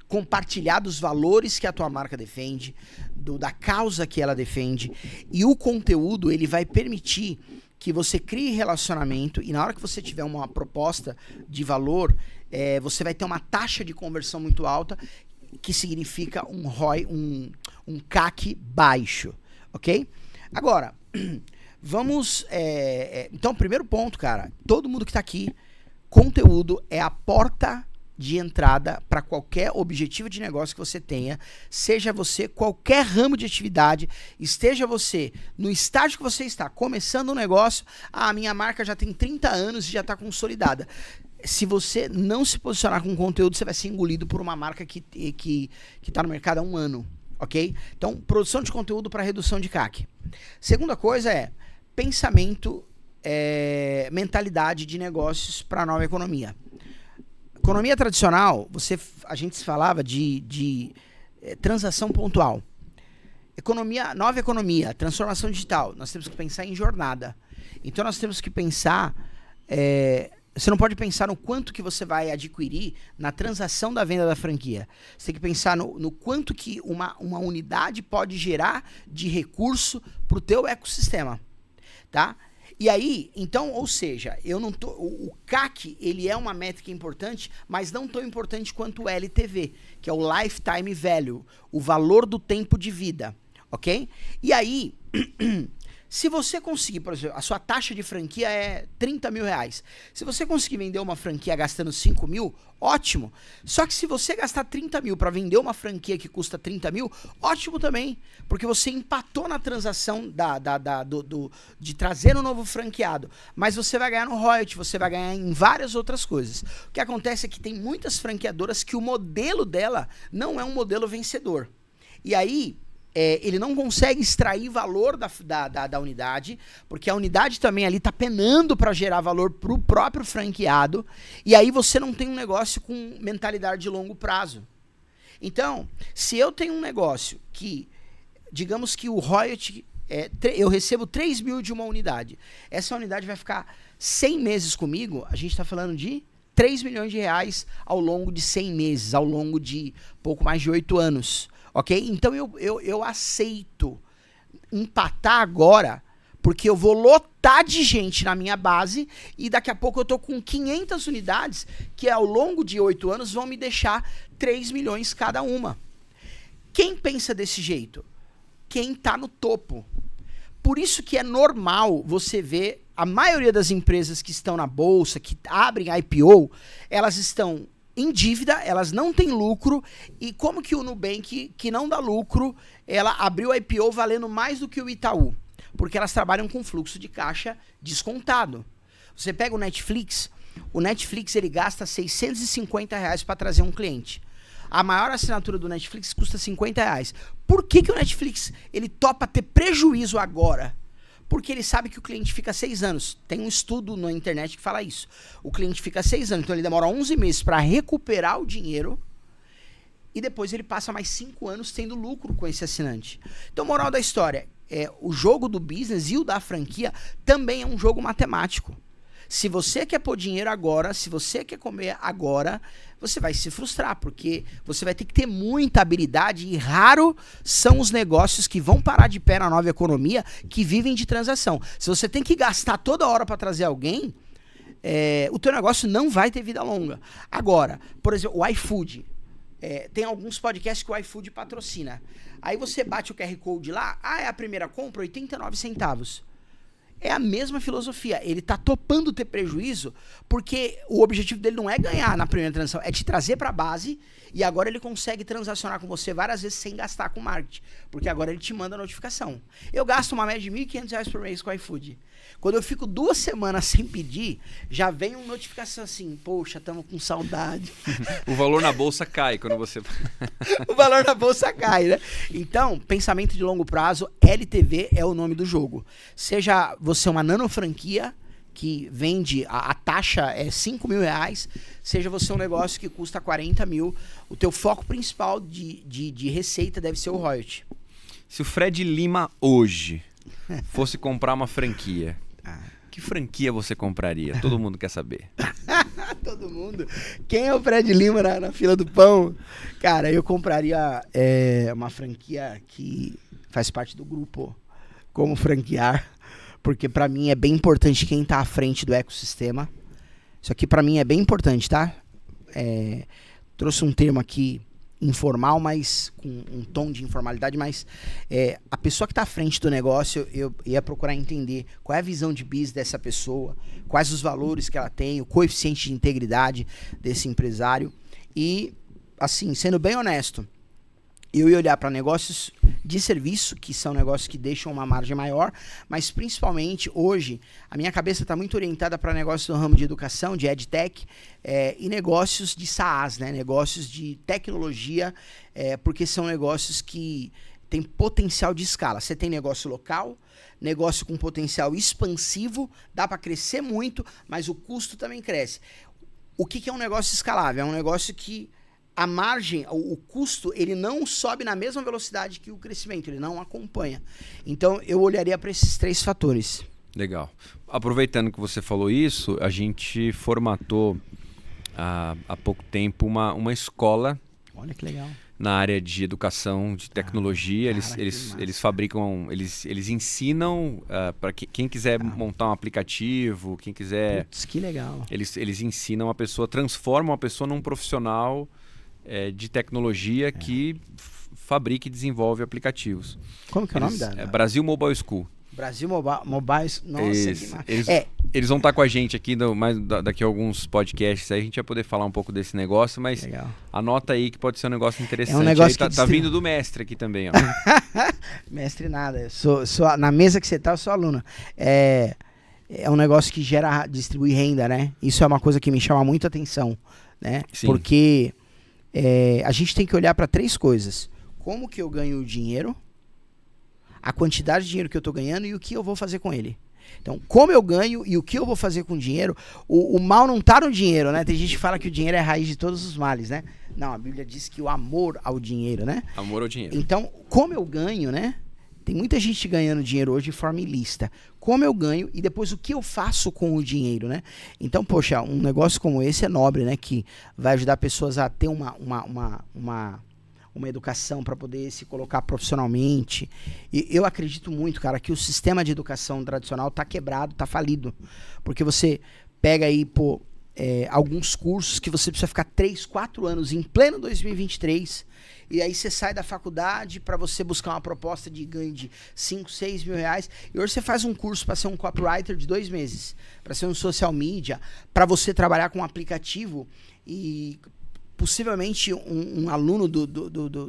compartilhar dos valores que a tua marca defende, da causa que ela defende. E o conteúdo, ele vai permitir que você crie relacionamento e na hora que você tiver uma proposta de valor, você vai ter uma taxa de conversão muito alta, que significa um ROI, um CAC baixo, ok? Agora, vamos... então, primeiro ponto, cara, todo mundo que tá aqui, conteúdo é a porta de entrada para qualquer objetivo de negócio que você tenha, seja você qualquer ramo de atividade, esteja você no estágio que você está, começando um negócio, a minha marca já tem 30 anos e já está consolidada. Se você não se posicionar com conteúdo, você vai ser engolido por uma marca que está no mercado há um ano, ok? Então, produção de conteúdo para redução de CAC. Segunda coisa é pensamento, mentalidade de negócios para a nova economia. Economia tradicional, a gente se falava de transação pontual. Nova economia, transformação digital, nós temos que pensar em jornada. Então nós temos que pensar, você não pode pensar no quanto que você vai adquirir na transação da venda da franquia. Você tem que pensar no quanto que uma unidade pode gerar de recurso para o teu ecossistema, tá? E aí, então, ou seja, o CAC, ele é uma métrica importante, mas não tão importante quanto o LTV, que é o Lifetime Value, o valor do tempo de vida, ok? E aí, se você conseguir, por exemplo, a sua taxa de franquia é 30 mil reais. Se você conseguir vender uma franquia gastando 5 mil, ótimo. Só que se você gastar 30 mil para vender uma franquia que custa 30 mil, ótimo também. Porque você empatou na transação de trazer um novo franqueado. Mas você vai ganhar no royalty, você vai ganhar em várias outras coisas. O que acontece é que tem muitas franqueadoras que o modelo dela não é um modelo vencedor. E aí... ele não consegue extrair valor da unidade, porque a unidade também ali está penando para gerar valor para o próprio franqueado, e aí você não tem um negócio com mentalidade de longo prazo. Então, se eu tenho um negócio que, digamos que o royalty, eu recebo 3 mil de uma unidade, essa unidade vai ficar 100 meses comigo, a gente está falando de 3 milhões de reais ao longo de 100 meses, ao longo de pouco mais de 8 anos. Ok? Então eu aceito empatar agora, porque eu vou lotar de gente na minha base e daqui a pouco eu tô com 500 unidades que ao longo de 8 anos vão me deixar 3 milhões cada uma. Quem pensa desse jeito? Quem tá no topo. Por isso que é normal você ver a maioria das empresas que estão na bolsa, que abrem IPO, elas estão em dívida, elas não têm lucro, e como que o Nubank, que não dá lucro, ela abriu a IPO valendo mais do que o Itaú? Porque elas trabalham com fluxo de caixa descontado. Você pega o Netflix ele gasta R$650 para trazer um cliente. A maior assinatura do Netflix custa R$50. Por que o Netflix ele topa ter prejuízo agora? Porque ele sabe que o cliente fica 6 anos. Tem um estudo na internet que fala isso. O cliente fica 6 anos, então ele demora 11 meses para recuperar o dinheiro e depois ele passa mais 5 anos tendo lucro com esse assinante. Então, moral da história, o jogo do business e o da franquia também é um jogo matemático. Se você quer pôr dinheiro agora, se você quer comer agora, você vai se frustrar, porque você vai ter que ter muita habilidade e raro são os negócios que vão parar de pé na nova economia que vivem de transação. Se você tem que gastar toda hora para trazer alguém, o teu negócio não vai ter vida longa. Agora, por exemplo, o iFood. Tem alguns podcasts que o iFood patrocina. Aí você bate o QR Code lá, é a primeira compra, 89 centavos. é a mesma filosofia. Ele tá topando ter prejuízo porque o objetivo dele não é ganhar na primeira transação, é te trazer para a base e agora ele consegue transacionar com você várias vezes sem gastar com marketing, porque agora ele te manda a notificação. Eu gasto uma média de R$1.500 por mês com o iFood. Quando eu fico 2 semanas sem pedir, já vem uma notificação assim, poxa, estamos com saudade. O valor na bolsa cai quando você... O valor na bolsa cai, né? Então, pensamento de longo prazo, LTV é o nome do jogo. Seja você uma nano franquia que vende, a taxa é R$5.000, seja você um negócio que custa 40 mil, o teu foco principal de receita deve ser o royalty. Se o Fred Lima hoje fosse comprar uma franquia, que franquia você compraria? Todo mundo quer saber. Todo mundo. Quem é o Fred Lima na fila do pão? Cara, eu compraria uma franquia que faz parte do grupo Como Franquear, porque pra mim é bem importante quem tá à frente do ecossistema. Isso aqui pra mim é bem importante, tá? Trouxe um termo aqui informal, mas com um tom de informalidade, mas a pessoa que está à frente do negócio, eu ia procurar entender qual é a visão de business dessa pessoa, quais os valores que ela tem, o coeficiente de integridade desse empresário e, assim, sendo bem honesto, eu ia olhar para negócios de serviço, que são negócios que deixam uma margem maior, mas principalmente hoje a minha cabeça está muito orientada para negócios no ramo de educação, de EdTech, e negócios de SaaS, né? Negócios de tecnologia, porque são negócios que têm potencial de escala. Você tem negócio local, negócio com potencial expansivo, dá para crescer muito, mas o custo também cresce. O que é um negócio escalável? É um negócio que a margem, o custo, ele não sobe na mesma velocidade que o crescimento, ele não acompanha. Então, eu olharia para esses 3 fatores. Legal. Aproveitando que você falou isso, a gente formatou há pouco tempo uma escola. Olha que legal. Na área de educação, de tecnologia. Eles fabricam, eles ensinam para quem quiser montar um aplicativo, quem quiser... Putz, que legal. Eles ensinam a pessoa, transformam a pessoa num profissional de tecnologia que fabrica e desenvolve aplicativos. Como que é o nome da? Brasil Mobile School. Brasil Mobile... Nossa, que massa. Eles vão estar com a gente aqui daqui a alguns podcasts, aí a gente vai poder falar um pouco desse negócio, mas legal. Anota aí que pode ser um negócio interessante. É um negócio aí tá vindo do mestre aqui também, ó. Mestre nada, na mesa que você tá, eu sou aluno. É um negócio que distribui renda, né? Isso é uma coisa que me chama muito a atenção, né? Sim. Porque a gente tem que olhar para 3 coisas. Como que eu ganho o dinheiro, a quantidade de dinheiro que eu tô ganhando e o que eu vou fazer com ele. Então, como eu ganho e o que eu vou fazer com o dinheiro, o mal não tá no dinheiro, né? Tem gente que fala que o dinheiro é a raiz de todos os males, né? Não, a Bíblia diz que o amor ao dinheiro, né? Amor ao dinheiro. Então, como eu ganho, né? Tem muita gente ganhando dinheiro hoje de forma ilícita. Como eu ganho e depois o que eu faço com o dinheiro, né? Então, poxa, um negócio como esse é nobre, né? Que vai ajudar pessoas a ter uma educação para poder se colocar profissionalmente. E eu acredito muito, cara, que o sistema de educação tradicional tá quebrado, tá falido. Porque você pega aí, alguns cursos que você precisa ficar 3, 4 anos em pleno 2023, e aí você sai da faculdade para você buscar uma proposta de ganho de 5, 6 mil reais, e hoje você faz um curso para ser um copywriter de 2 meses, para ser um social media, para você trabalhar com um aplicativo e... Possivelmente um aluno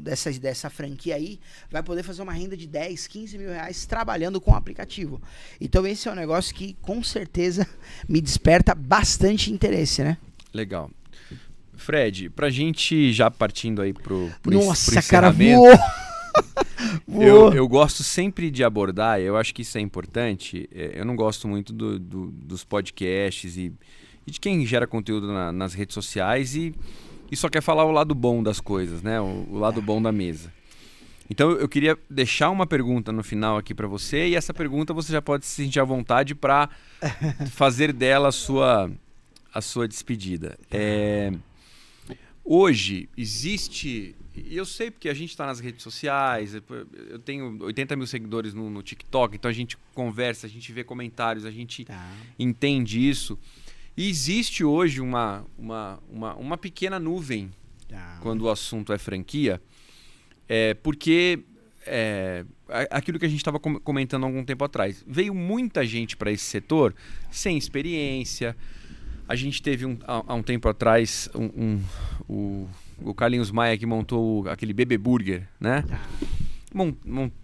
dessa franquia aí vai poder fazer uma renda de 10, 15 mil reais trabalhando com o aplicativo. Então esse é um negócio que com certeza me desperta bastante interesse, né? Legal. Fred, pra gente já partindo aí pro Nossa, cara, voou! Eu gosto sempre de abordar, eu acho que isso é importante, eu não gosto muito dos podcasts e de quem gera conteúdo nas redes sociais e só quer falar o lado bom das coisas, né? O lado bom da mesa. Então eu queria deixar uma pergunta no final aqui para você e essa pergunta você já pode se sentir à vontade para fazer dela a sua despedida. Hoje existe, e eu sei porque a gente está nas redes sociais, eu tenho 80 mil seguidores no TikTok, então a gente conversa, a gente vê comentários, a gente entende isso. E existe hoje uma pequena nuvem quando o assunto é franquia, porque aquilo que a gente estava comentando há algum tempo atrás. Veio muita gente para esse setor sem experiência. A gente teve há um tempo atrás o Carlinhos Maia que montou aquele Bebê Burger, né?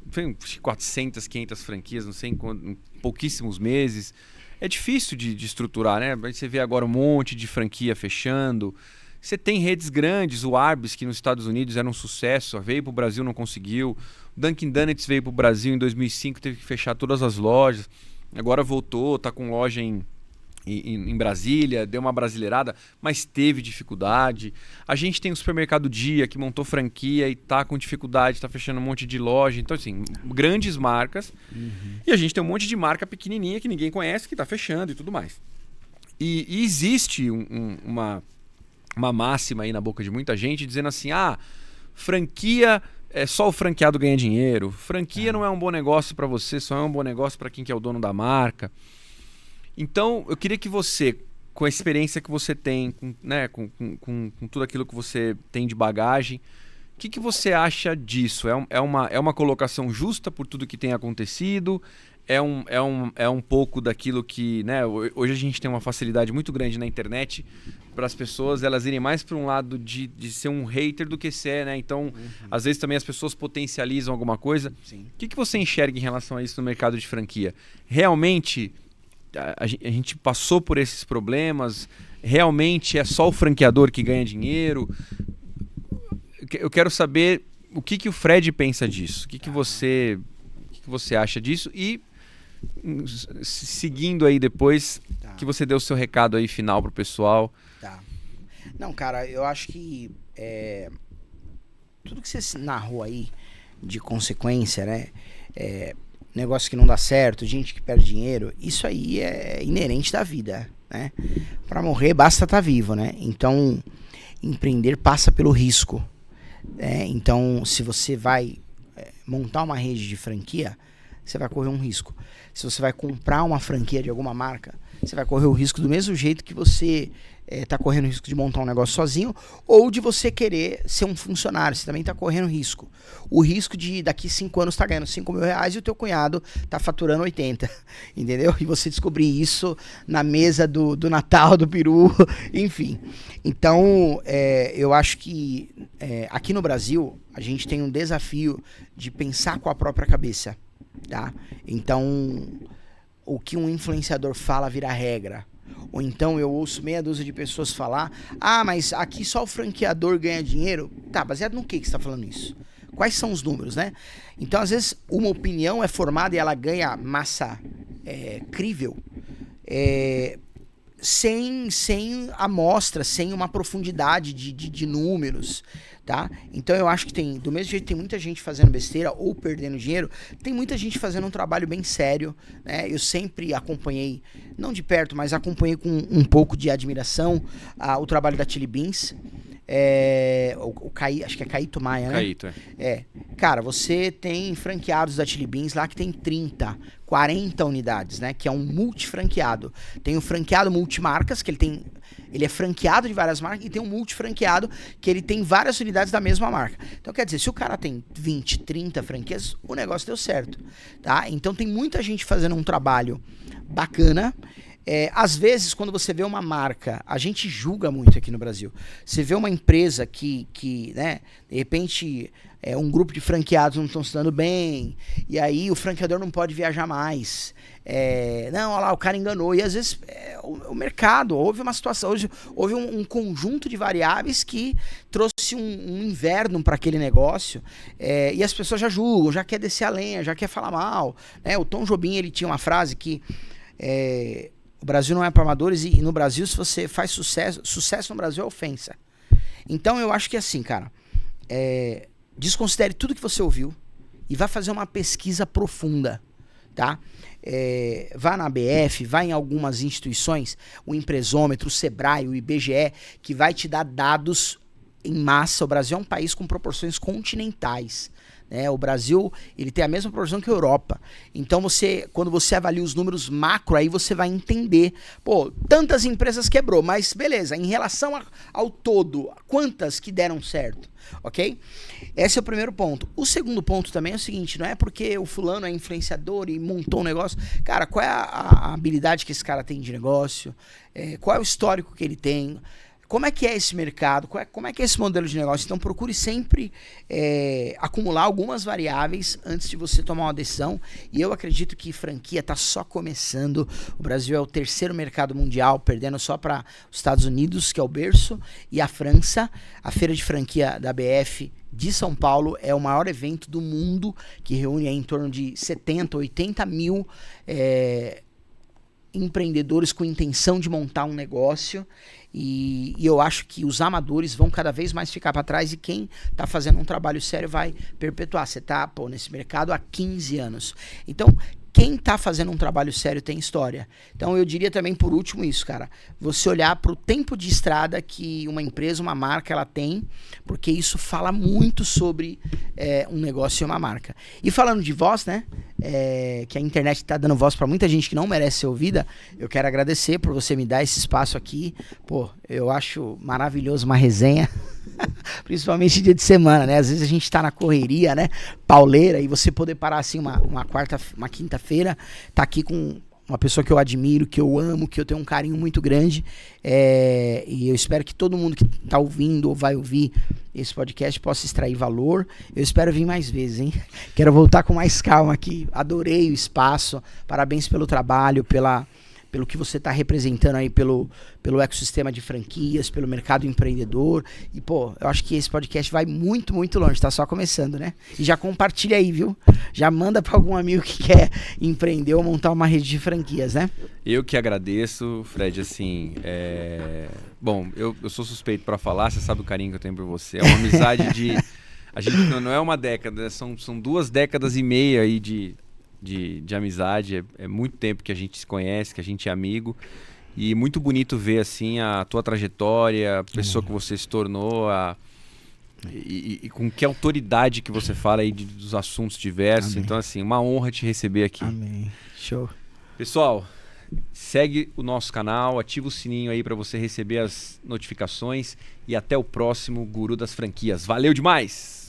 Foi 400, 500 franquias, não sei em pouquíssimos meses. É difícil de estruturar, né? Você vê agora um monte de franquia fechando. Você tem redes grandes, o Arby's, que nos Estados Unidos era um sucesso, veio para o Brasil, não conseguiu. O Dunkin' Donuts veio para o Brasil em 2005, teve que fechar todas as lojas. Agora voltou, está com loja em Brasília, deu uma brasileirada, mas teve dificuldade. A gente tem o Supermercado Dia, que montou franquia e está com dificuldade, está fechando um monte de loja. Então, assim, grandes marcas. E a gente tem um monte de marca pequenininha que ninguém conhece, que está fechando e tudo mais. E existe uma máxima aí na boca de muita gente dizendo assim, franquia só o franqueado ganha dinheiro, franquia não é um bom negócio para você, só é um bom negócio para quem que é o dono da marca. Então eu queria que você, com a experiência que você tem, com tudo aquilo que você tem de bagagem, o que você acha disso? É uma colocação justa por tudo que tem acontecido? É um pouco daquilo que, né, hoje a gente tem uma facilidade muito grande na internet para as pessoas elas irem mais para um lado de ser um hater do que ser, né? Então, às vezes também as pessoas potencializam alguma coisa. Sim. O que você enxerga em relação a isso no mercado de franquia? Realmente a gente passou por esses problemas? Realmente é só o franqueador que ganha dinheiro? Eu quero saber o que o Fred pensa disso. O que você acha disso? E seguindo aí depois, que você dê o seu recado aí final pro pessoal. Não, cara, eu acho que tudo que você narrou aí de consequência, né? Negócio que não dá certo, gente que perde dinheiro, isso aí é inerente da vida, né? Pra morrer basta estar vivo, né? Então, empreender passa pelo risco. Então, se você vai montar uma rede de franquia, você vai correr um risco. Se você vai comprar uma franquia de alguma marca, você vai correr o risco do mesmo jeito que você está correndo o risco de montar um negócio sozinho ou de você querer ser um funcionário. Você também está correndo risco. O risco de daqui 5 anos estar ganhando R$5.000 e o teu cunhado tá faturando 80, entendeu? E você descobrir isso na mesa do Natal, do peru, enfim. Então, eu acho que aqui no Brasil a gente tem um desafio de pensar com a própria cabeça. Tá? Então, o que um influenciador fala vira regra. Ou então eu ouço meia dúzia de pessoas falar: mas aqui só o franqueador ganha dinheiro. Tá, baseado no que você está falando isso? Quais são os números, né? Então, às vezes, uma opinião é formada e ela ganha massa crível sem amostra, sem uma profundidade de números. Tá? Então eu acho que do mesmo jeito que tem muita gente fazendo besteira ou perdendo dinheiro, tem muita gente fazendo um trabalho bem sério, né? Eu sempre acompanhei, não de perto, mas acompanhei com um pouco de admiração o trabalho da Chili Beans. Acho que é Caíto Maia, né? Caíto, Cara, você tem franqueados da Chili Beans lá que tem 30, 40 unidades, né? Que é um multifranqueado. Tem o franqueado multimarcas, que ele é franqueado de várias marcas, e tem um multifranqueado que ele tem várias unidades da mesma marca. Então, quer dizer, se o cara tem 20, 30 franquias, o negócio deu certo, tá? Então, tem muita gente fazendo um trabalho bacana. Às vezes, quando você vê uma marca, a gente julga muito aqui no Brasil. Você vê uma empresa que né, de repente, um grupo de franqueados não estão se dando bem, e aí o franqueador não pode viajar mais. Não, olha lá, o cara enganou. E às vezes o mercado, houve uma situação, houve um conjunto de variáveis que trouxe um inverno para aquele negócio, e as pessoas já julgam, já quer descer a lenha, já quer falar mal, né? O Tom Jobim, ele tinha uma frase que o Brasil não é para amadores, e no Brasil, se você faz sucesso no Brasil é ofensa. Então eu acho que assim, cara, desconsidere tudo que você ouviu e vá fazer uma pesquisa profunda, tá? Vá na ABF, vá em algumas instituições, o Empresômetro, o Sebrae, o IBGE, que vai te dar dados em massa, o Brasil é um país com proporções continentais. O Brasil, ele tem a mesma proporção que a Europa. Então, quando você avalia os números macro, aí você vai entender. Pô, tantas empresas quebrou, mas beleza, em relação ao todo, quantas que deram certo? Ok? Esse é o primeiro ponto. O segundo ponto também é o seguinte, não é porque o fulano é influenciador e montou um negócio. Cara, qual é a habilidade que esse cara tem de negócio? Qual é o histórico que ele tem? Como é que é esse mercado? Como é que é esse modelo de negócio? Então procure sempre acumular algumas variáveis antes de você tomar uma decisão. E eu acredito que franquia está só começando. O Brasil é o terceiro mercado mundial, perdendo só para os Estados Unidos, que é o berço, e a França. A feira de franquia da BF de São Paulo é o maior evento do mundo, que reúne aí em torno de 70, 80 mil empreendedores com intenção de montar um negócio. E eu acho que os amadores vão cada vez mais ficar para trás e quem está fazendo um trabalho sério vai perpetuar. Você está nesse mercado há 15 anos. Então, quem está fazendo um trabalho sério tem história. Então, eu diria também, por último, isso, cara. Você olhar para o tempo de estrada que uma empresa, uma marca, ela tem, porque isso fala muito sobre um negócio e uma marca. E falando de voz, né? Que a internet está dando voz para muita gente que não merece ser ouvida, eu quero agradecer por você me dar esse espaço aqui. Pô, eu acho maravilhoso uma resenha, principalmente dia de semana, né? Às vezes a gente tá na correria, né? Pauleira, e você poder parar assim uma quinta-feira, tá aqui com uma pessoa que eu admiro, que eu amo, que eu tenho um carinho muito grande. E eu espero que todo mundo que tá ouvindo ou vai ouvir esse podcast possa extrair valor. Eu espero vir mais vezes, hein? Quero voltar com mais calma aqui. Adorei o espaço. Parabéns pelo trabalho, pelo que você está representando aí pelo ecossistema de franquias, pelo mercado empreendedor. E, pô, eu acho que esse podcast vai muito, muito longe. Tá só começando, né? E já compartilha aí, viu? Já manda para algum amigo que quer empreender ou montar uma rede de franquias, né? Eu que agradeço, Fred, assim... Bom, eu sou suspeito para falar, você sabe o carinho que eu tenho por você. É uma amizade de... A gente não é uma década, são 2 décadas e meia aí de amizade. É muito tempo que a gente se conhece, que a gente é amigo, e muito bonito ver assim a tua trajetória, a pessoa que você se tornou, e com que autoridade que você fala aí dos assuntos diversos. Amém. Então assim, uma honra te receber aqui. Amém. Show. Pessoal, segue o nosso canal, ativa o sininho aí para você receber as notificações, e até o próximo Guru das Franquias. Valeu demais!